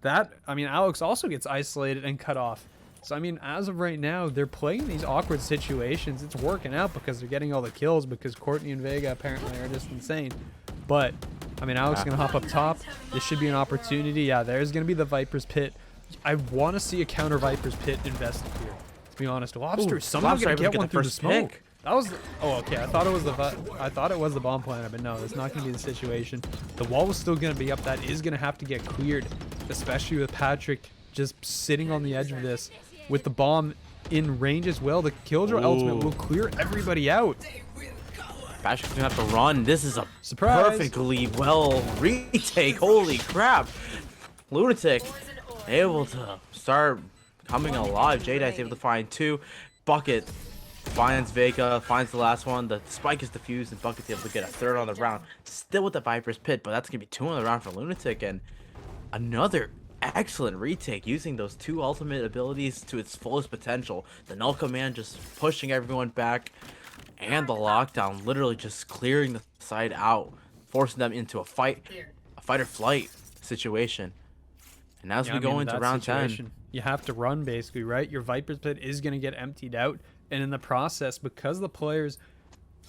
I mean, Alex also gets isolated and cut off. So, I mean, as of right now, they're playing these awkward situations. It's working out because they're getting all the kills because Courtney and Vega apparently are just insane. But, I mean, Alex is going to hop up top. This should be an opportunity. Yeah, there's going to be the Viper's Pit. I want to see a counter Viper's Pit invested here, to be honest. Lobster, someone's going to get one through the smoke. Pick. That was okay. I thought it was the bomb planter, but no, that's not going to be the situation. The wall was still going to be up. That is going to have to get cleared, especially with Patrick just sitting on the edge of this. With the bomb in range as well, the Killjoy ultimate will clear everybody out. Patrick's gonna have to run. This is a surprise. Perfectly well retake. Holy crap! Lunatic able to start coming alive. Jada is able to find 2. Bucket finds Vega, finds the last one. The spike is defused, and Bucket's able to get a 3rd on the round. Still with the Viper's Pit, but that's gonna be 2 on the round for Lunatic, and another excellent retake using those 2 ultimate abilities to its fullest potential. The null command just pushing everyone back, and the lockdown literally just clearing the side out, forcing them into a fight or flight situation. And as we go into round 10, you have to run basically, right? Your Viper's Pit is going to get emptied out, and in the process, because the players,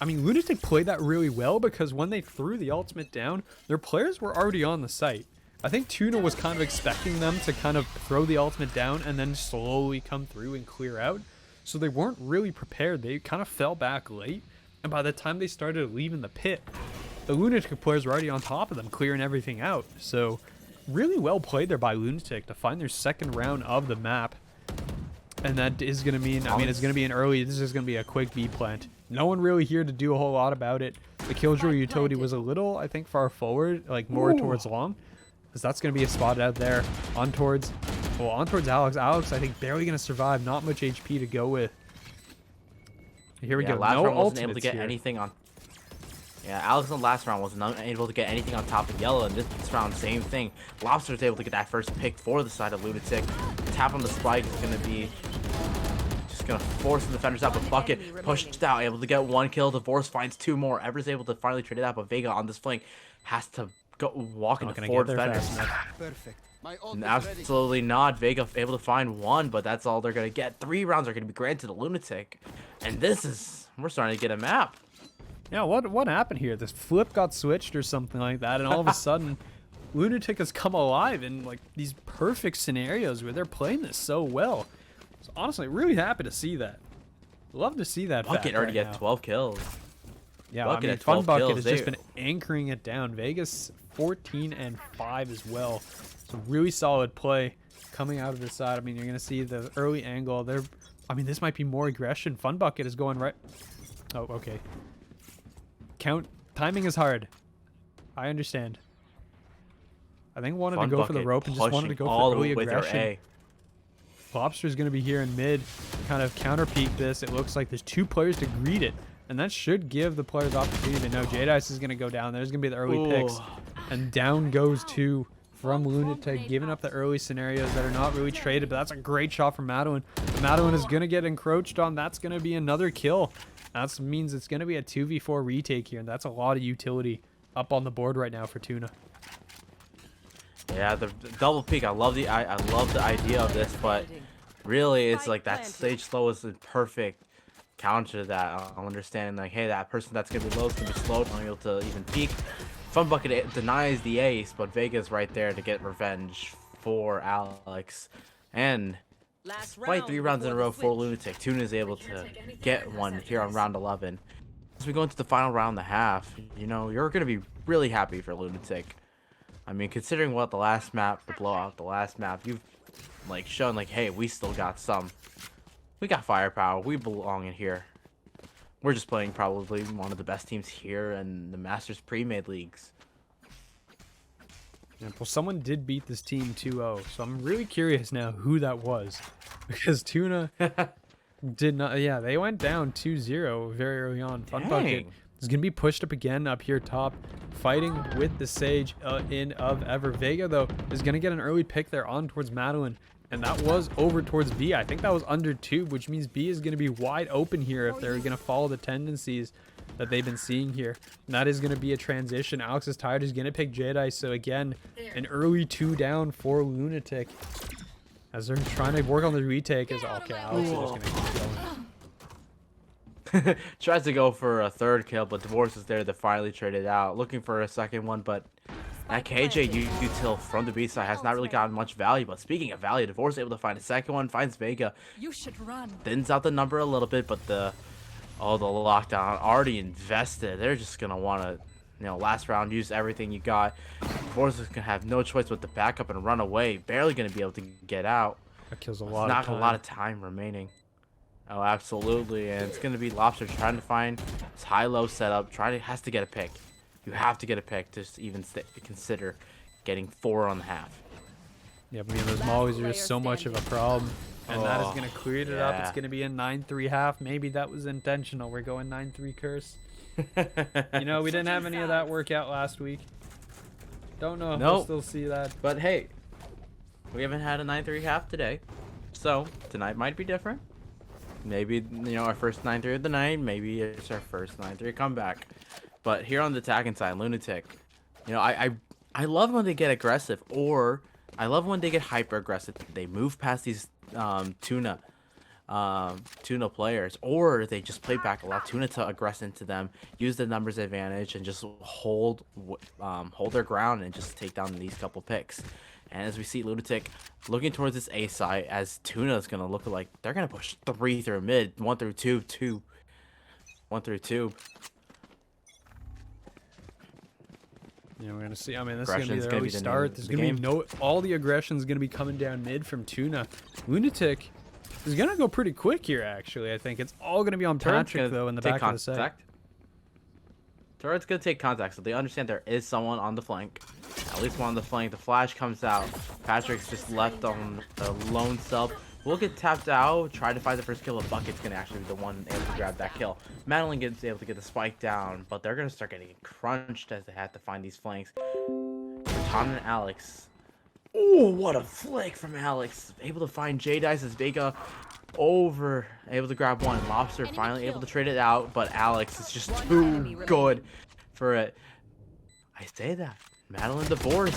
I mean, Lunatic played that really well because when they threw the ultimate down, their players were already on the site. I think TUNA was kind of expecting them to kind of throw the ultimate down and then slowly come through and clear out. So they weren't really prepared. They kind of fell back late. And by the time they started leaving the pit, the Lunatic players were already on top of them, clearing everything out. So really well played there by Lunatic to find their 2nd round of the map. And that is going to mean, I mean, it's going to be this is going to be a quick B plant. No one really here to do a whole lot about it. The Killjoy utility was a little, I think, far forward, like more towards long. Because that's going to be a spot out there on towards Alex. Alex, I think, barely going to survive. Not much HP to go with. Here we go. Last no round wasn't able to get here. anything on. Yeah, Alex in the last round was not able to get anything on top of yellow. And this round, same thing. Lobster's able to get that first pick for the side of Lunatic. Tap on the spike is going to be just going to force the defenders out. But Bucket pushed out, able to get 1 kill. Divorce finds 2 more. Ever's able to finally trade it out. But Vega on this flank has to walk into 4 defenders. Perfect. Absolutely not. Vega able to find 1, but that's all they're gonna get. 3 rounds are gonna be granted to the Lunatic, and we're starting to get a map. Yeah, what happened here? This flip got switched or something like that, and all of a sudden, Lunatic has come alive in like these perfect scenarios where they're playing this so well. So honestly, really happy to see that. Love to see that. Bucket already got 12 kills. Yeah, I mean, Fun Bucket has just been anchoring it down. Vegas 14 and 5 as well. So really solid play coming out of the side. I mean, you're going to see the early angle there. I mean, this might be more aggression. Fun Bucket is going right. Oh, okay. Timing is hard. I understand. I think wanted to go for the rope and just wanted to go for early aggression. Lobster's going to be here in mid, kind of counter peek this. It looks like there's 2 players to greet it. And that should give the players opportunity to know Jadice is going to go down. There's going to be the early picks. And down goes 2 from Lunatic, giving up the early scenarios that are not really traded. But that's a great shot from Madeline. Madeline is going to get encroached on. That's going to be another kill. That means it's going to be a 2v4 retake here. And that's a lot of utility up on the board right now for TUNA. Yeah, the double peek. I love the idea of this, but really it's like that stage slow is the perfect counter to that. I'm understanding like, hey, that person that's gonna be low is gonna be slowed, not able to even peek. Fun Bucket denies the ace, but Vega's right there to get revenge for Alex. And despite 3 rounds in a row for Lunatic, TUNA is able to get one here on round 11. As we go into the final round and a half, you know, you're gonna be really happy for Lunatic. I mean, considering what the last map, the blowout, the last map, you've like shown like, hey, we still got we got firepower. We belong in here. We're just playing probably one of the best teams here in the Masters Premade leagues. Yeah, well, someone did beat this team 2-0, so I'm really curious now who that was, because TUNA did not. Yeah, they went down 2-0 very early on. Fun Bucket is gonna be pushed up again up here top, fighting with the Sage in of Ever. Vega though is gonna get an early pick there on towards Madeline. And that was over towards B. I think that was under tube, which means B is going to be wide open here if they're going to follow the tendencies that they've been seeing here. And that is going to be a transition. Alex is tired. He's going to pick Jedi. So again, an early 2 down for Lunatic. As they're trying to work on the retake. Is okay, Alex is just going to keep going. Tries to go for a 3rd kill, but Divorce is there to finally trade it out. Looking for a 2nd one, but that KJ util from the B side has not really gotten much value. But speaking of value, Divorce is able to find a 2nd one, finds Vega. You should run. Thins out the number a little bit, but the lockdown already invested. They're just gonna want to, last round use everything you got. Divorce is gonna have no choice but to back up and run away. Barely gonna be able to get out. That kills a lot. Not a lot of time remaining. Oh, absolutely, and it's gonna be Lobster trying to find his high-low setup. Has to get a pick. You have to get a pick to even consider getting 4 on the half. Yeah, but those mollies are just so much of a problem. And that is going to clear it up. It's going to be a 9-3 half. Maybe that was intentional. We're going 9-3 curse. We didn't have any of that work out last week. Don't know if we'll still see that. But hey, we haven't had a 9-3 half today. So tonight might be different. Maybe, our first 9-3 of the night. Maybe it's our first 9-3 comeback. But here on the attacking side, Lunatic, I love when they get aggressive, or I love when they get hyper aggressive. They move past these TUNA players, or they just play back, allow TUNA to aggress into them, use the numbers advantage, and just hold their ground and just take down these couple picks. And as we see Lunatic looking towards this A side, as TUNA is gonna look like they're gonna push 3 through mid, 1 through tube, 1 through tube. Yeah, we're gonna see. This is gonna be the early start. There's gonna be all the aggression is gonna be coming down mid from TUNA. Lunatic is gonna go pretty quick here. Actually, I think it's all gonna be on Patrick though in the back of the set. Turret's gonna take contact, so they understand there is someone on the flank. At least one on the flank. The flash comes out. Patrick's just left on the lone self. Will get tapped out. Try to find the first kill. Bucket's gonna actually be the one able to grab that kill. Madeline gets able to get the spike down, but they're gonna start getting crunched as they have to find these flanks. Tom and Alex. Oh, what a flick from Alex! Able to find J-Dice as Vega over, able to grab one. Lobster finally able to trade it out, but Alex is just too good for it. I say that. Madeline Divorce.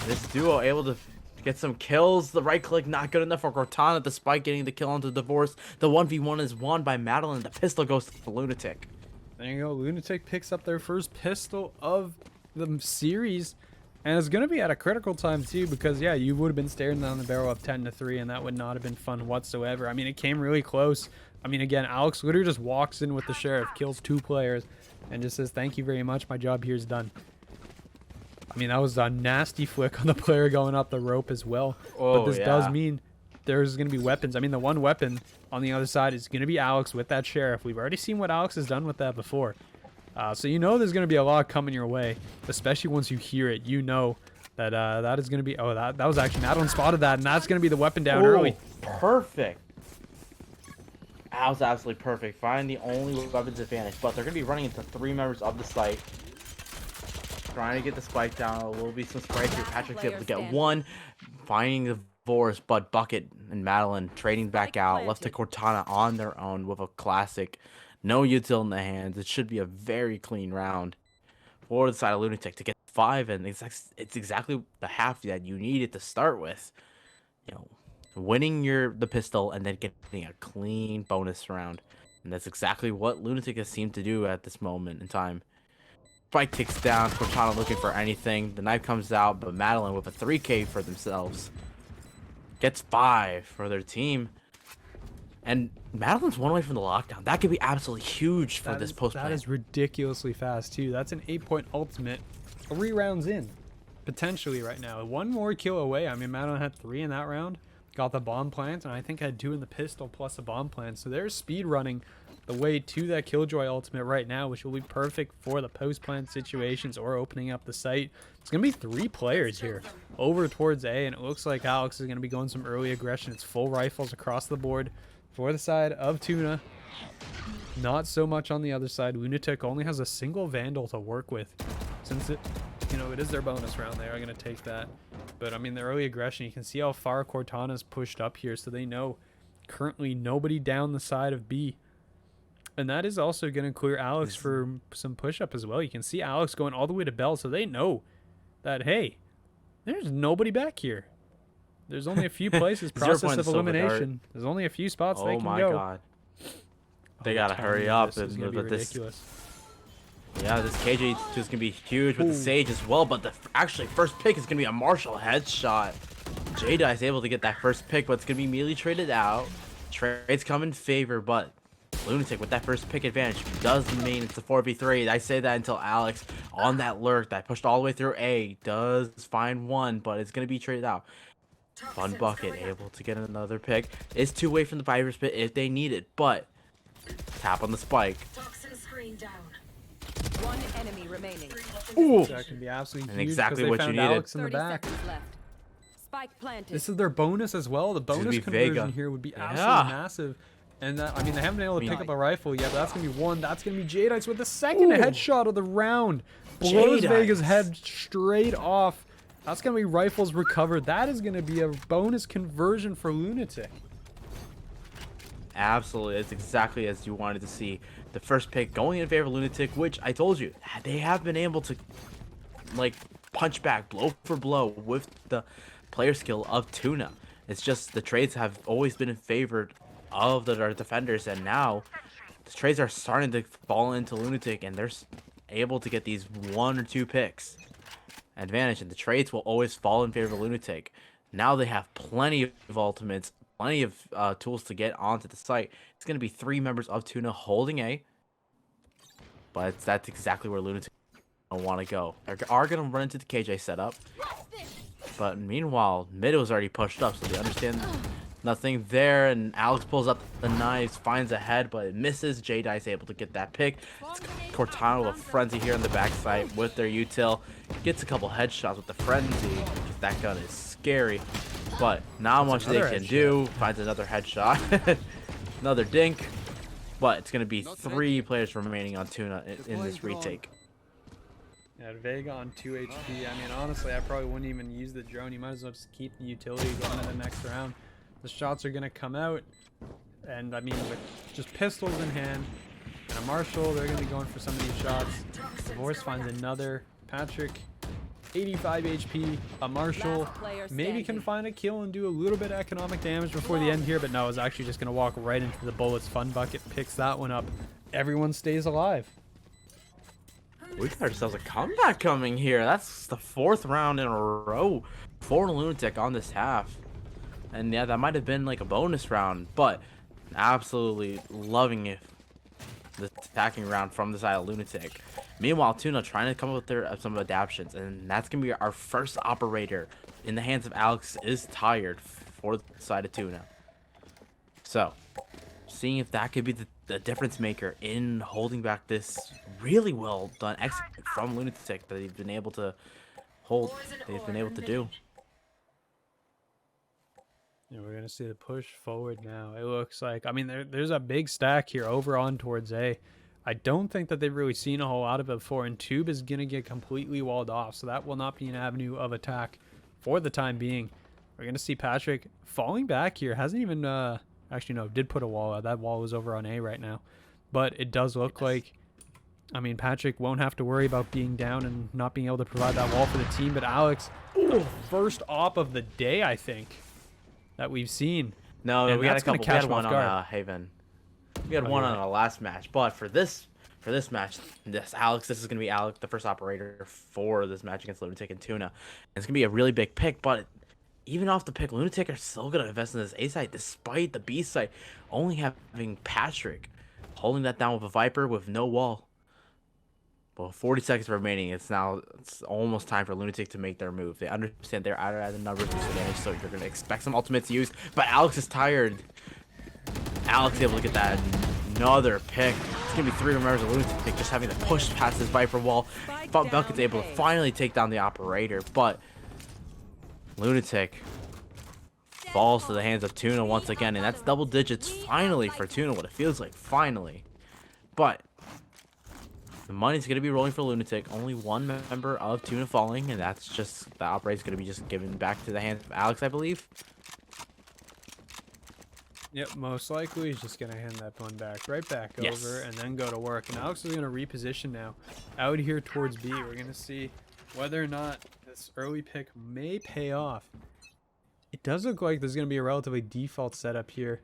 This duo able to get some kills. The right click not good enough for Cortana despite getting the kill onto Divorce. The 1v1 is won by Madeline. The pistol goes to the Lunatic. There you go. Lunatic picks up their first pistol of the series. And it's going to be at a critical time too, because yeah, you would have been staring down the barrel of 10-3 and that would not have been fun whatsoever. It came really close. Again, Alex literally just walks in with the sheriff, kills 2 players and just says, "Thank you very much. My job here is done." That was a nasty flick on the player going up the rope as well. But this does mean there's going to be weapons. The one weapon on the other side is going to be Alex with that sheriff. We've already seen what Alex has done with that before. So there's going to be a lot coming your way, especially once you hear it. That that is going to be... Oh, that was actually... Madeline spotted that, and that's going to be the weapon down early. Perfect. That was absolutely perfect. Find the only weapons advantage, but they're going to be running into 3 members of the site. Trying to get the spike down. There will be some spikes here. Patrick's able to get one. Finding the Divorce, but Bucket and Madeline trading back out. Left to Cortana on their own with a classic. No util in the hands. It should be a very clean round for the side of Lunatic to get 5, and it's exactly the half that you needed to start with. Winning the pistol and then getting a clean bonus round, and that's exactly what Lunatic has seemed to do at this moment in time. Spike kicks down. Cortana looking for anything. The knife comes out, but Madeline with a 3K for themselves gets 5 for their team. And Madeline's 1 away from the lockdown. That could be absolutely huge for this post play. That is ridiculously fast, too. That's an 8-point ultimate 3 rounds in, potentially right now. 1 more kill away. Madeline had 3 in that round. Got the bomb plant, and I think had 2 in the pistol plus a bomb plant. So they're speed running the way to that Killjoy ultimate right now, which will be perfect for the post plant situations or opening up the site. It's going to be 3 players here over towards A, and it looks like Alex is going to be going some early aggression. It's full rifles across the board for the side of TUNA. Not so much on the other side. Lunatic only has a single Vandal to work with, since you know, it is their bonus round. They are going to take that. But, I mean, the early aggression, you can see how far Cortana's pushed up here. So they know currently nobody down the side of B. And that is also going to clear Alex for some push-up as well. You can see Alex going all the way to Bell. So they know that, hey, there's nobody back here. There's only a few places. Process of elimination. There's only a few spots they can go. Oh, my God. They got to hurry up. This is going to be ridiculous. Yeah, this KJ is going to be huge with the Sage as well, but the actually first pick is going to be a Marshall headshot. Jada is able to get that first pick, but it's going to be immediately traded out. Trades come in favor, but Lunatic with that first pick advantage does mean it's a 4v3. I say that until Alex on that lurk that pushed all the way through A does find one, but it's going to be traded out. Fun Bucket able to get another pick. It's 2 away from the Viper's pit if they need it, but tap on the spike. One enemy remaining. Ooh. That can be absolutely and huge exactly what you needed. Alex in the back. Spike planted. This is their bonus as well. The bonus conversion Vega. Here would be absolutely massive. And I mean, they haven't been able to pick up a rifle yet, but that's going to be one. That's going to be Jadeite with the second headshot of the round. Blows Vega's head straight off. That's going to be rifles recovered. That is going to be a bonus conversion for Lunatic. Absolutely. It's exactly as you wanted to see. The first pick going in favor of Lunatic, which I told you, they have been able to like punch back blow for blow with the player skill of TUNA. It's just the trades have always been in favor of the defenders, and now the trades are starting to fall into Lunatic, and they're able to get these 1 or 2 picks advantage, and the trades will always fall in favor of Lunatic. Now they have plenty of ultimates, plenty of tools to get onto the site. It's going to be 3 members of TUNA holding A, but that's exactly where Lunatic want to go. They are going to run into the KJ setup, but meanwhile, mid was already pushed up, so they understand nothing there, and Alex pulls up the knives, finds a head, but it misses. J-Dice able to get that pick. It's Cortana with Frenzy here on the backside with their util. Gets a couple headshots with the Frenzy, because that gun is scary, but not much they can do. Finds another headshot. Another dink, but it's going to be 3 players remaining on TUNA in this retake. Yeah, Vega on 2 HP. I mean, honestly, I probably wouldn't even use the drone. You might as well just keep the utility going in the next round. The shots are going to come out, and I mean, with just pistols in hand and a Marshall, they're going to be going for some of these shots. Divorce finds another. Patrick, 85 HP, a Marshall, maybe can find a kill and do a little bit of economic damage before the end here, but no, it's actually just going to walk right into the bullets. Fun Bucket picks that one up. Everyone stays alive. We got ourselves a comeback coming here. That's the 4th round in a row for Lunatic on this half. And yeah, that might have been like a bonus round, but absolutely loving it. The attacking round from the side of Lunatic. Meanwhile, TUNA trying to come up with some adaptations, and that's going to be our first operator in the hands of Alex is tired for the side of TUNA. So, seeing if that could be the difference maker in holding back this really well done exit from Lunatic that they've been able to hold, they've been able to do. Yeah, we're going to see the push forward now. It looks like, I mean, there's a big stack here over on towards A. I don't think that they've really seen a whole lot of it before, and Tube is going to get completely walled off, so that will not be an avenue of attack for the time being. We're going to see Patrick falling back here. Hasn't even, actually, no, did put a wall out. That wall is over on A right now. But it does look like, I mean, Patrick won't have to worry about being down and not being able to provide that wall for the team, but Alex, first op of the day, I think, that we've seen. No, and we had a couple. We had one on Haven. We had one on our last match, but for this match, this is gonna be Alex, the first operator for this match against Lunatic and TUNA. And it's gonna be a really big pick, but even off the pick, Lunatic are still gonna invest in this A site despite the B site only having Patrick holding that down with a Viper with no wall. Well, 40 seconds remaining. It's almost time for Lunatic to make their move. They understand they're out of the numbers disadvantage, so you're gonna expect some ultimates used. But Alex is tired. Alex able to get that another pick. It's gonna be 3 members of Lunatic just having to push past this Viper wall. But Bucket's able to finally take down the operator, but Lunatic falls to the hands of TUNA once again, and that's double digits finally for TUNA. What it feels like finally, but The money's going to be rolling for Lunatic. Only one member of TUNA falling, and that's just the operator's going to be just given back to the hands of Alex, I believe. Yep, most likely he's just going to hand that one right back Yes. over and then go to work. And Alex is going to reposition now out here towards B. We're going to see whether or not this early pick may pay off. It does look like there's going to be a relatively default setup here,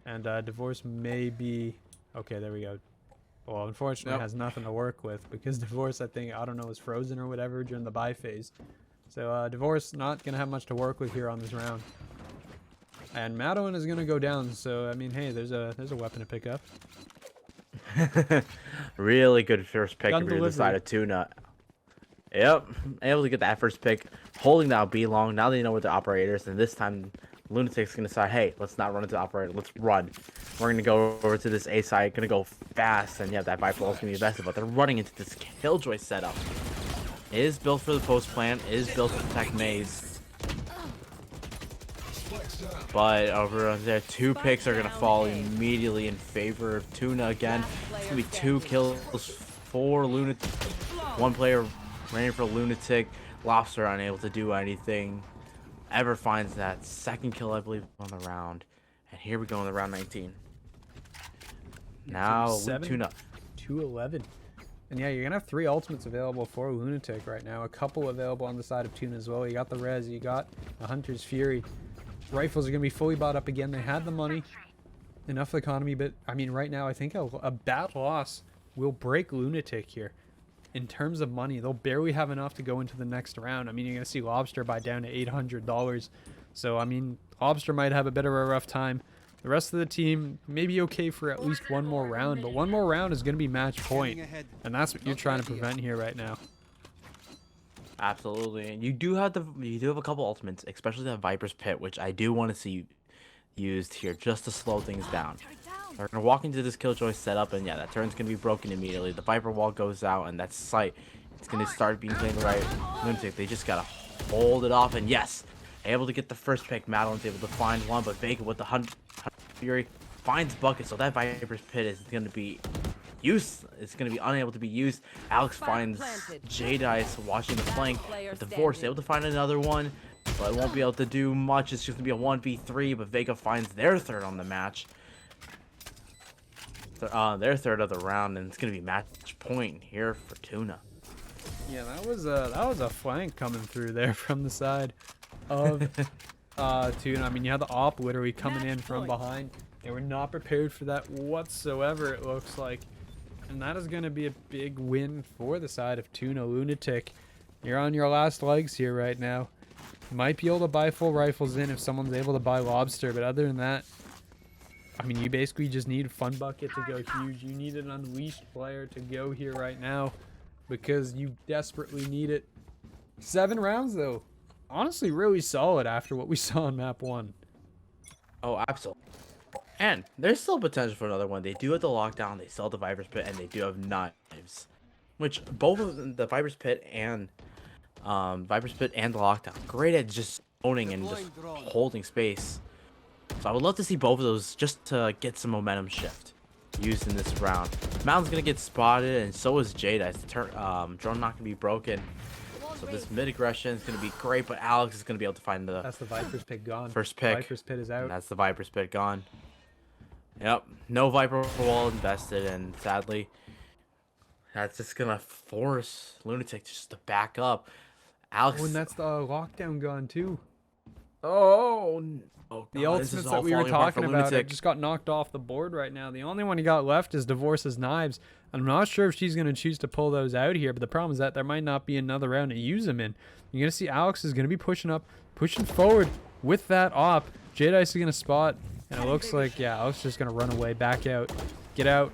and Divorce may be... Okay, there we go. Well, unfortunately, has nothing to work with because Divorce, I think, I don't know, is frozen or whatever during the buy phase. So Divorce not going to have much to work with here on this round. And Madeline is going to go down, so, I mean, hey, there's a weapon to pick up. Really good first pick Gun over the delivery. side of TUNA. Yep, able to get that first pick, holding that B long. Now they know where the operator is, and this time Lunatic's going to decide, hey, let's not run into the operator, let's run. We're going to go over to this A side, going to go fast, and yeah, that Viper is going to be invested, but they're running into this Killjoy setup. It is built for the post plant, it is built to protect Maze. But over there, 2 picks are going to fall immediately in favor of TUNA again. It's going to be 2 kills for Lunatic. 1 player running for Lunatic. Lobster unable to do anything. Ever finds that 2nd kill, I believe, on the round. And here we go in the round 19. Now, TUNA. 2-11. And yeah, you're going to have 3 ultimates available for Lunatic right now. A couple available on the side of TUNA as well. You got the Res, you got the Hunter's Fury. Rifles are going to be fully bought up again. They had the money, enough economy, but I mean, right now, I think a bad loss will break Lunatic here. In terms of money, they'll barely have enough to go into the next round. I mean, you're going to see Lobster buy down to $800. So, I mean, Lobster might have a bit of a rough time. The rest of the team may be okay for at least 1 more round, but 1 more round is going to be match point. And that's what you're trying to prevent here right now. Absolutely, and you do have a couple ultimates, especially that Viper's Pit, which I do want to see used here just to slow things down. They're gonna walk into this Killjoy setup, and yeah, that turn's gonna be broken immediately. The Viper wall goes out, and that sight, it's gonna start being played right. Lunatic, they just gotta hold it off, and yes, able to get the first pick. Madeline's able to find one, but Vega with the Hunter Fury finds bucket, so that Viper's Pit is gonna be it's going to be unable to be used. Alex finds J-Dice watching the flank. With Divorce able to find another one, but won't be able to do much. It's just going to be a 1v3, but Vega finds their 3rd on the match. Their 3rd of the round, and it's going to be match point here for TUNA. Yeah, that was a flank coming through there from the side of TUNA. I mean, you had the op literally coming in from behind. They were not prepared for that whatsoever, it looks like. And that is going to be a big win for the side of TUNA. Lunatic, you're on your last legs here right now. You might be able to buy full rifles in if someone's able to buy Lobster, but other than that, I mean, you basically just need Fun Bucket to go huge. You need an Unleashed player to go here right now because you desperately need it. 7 rounds, though. Honestly, really solid after what we saw in map 1. Oh, absolutely. And there's still potential for another one. They do have the lockdown, they still have the Viper's Pit, and they do have knives. Which both of them, the Viper's Pit and the lockdown, great at just owning and just holding space. So I would love to see both of those just to get some momentum shift used in this round. Mountain's gonna get spotted, and so is Jada. Drone not gonna be broken. So this mid aggression is gonna be great, but Alex is gonna be able to find That's the Viper's Pit gone. First pick. Viper's Pit is out. And that's the Viper's Pit gone. Yep, no Viper wall invested, and sadly, that's just gonna force Lunatic just to back up. Alex. Oh, and that's the lockdown gone too. Oh, the ultimates that we were talking about just got knocked off the board right now. The only one you got left is Divorce's knives. I'm not sure if she's going to choose to pull those out here, but the problem is that there might not be another round to use them in. You're going to see Alex is going to be pushing up, pushing forward with that op. J-Dice is going to spot, and it looks like, yeah, Alex is just going to run away, back out, get out,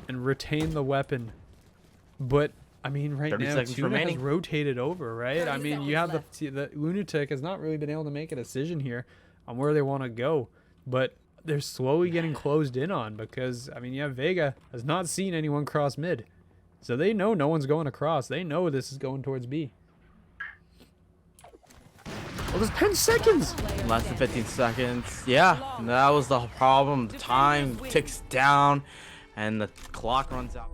and retain the weapon. But, I mean, right now, TUNA has rotated over, right? I mean, you have the Lunatic has not really been able to make a decision here on where they want to go, but they're slowly getting closed in on because, I mean, yeah, Vega has not seen anyone cross mid. So they know no one's going across. They know this is going towards B. Well, there's 10 seconds! Less than 15 seconds. Yeah, that was the problem. The time ticks down and the clock runs out.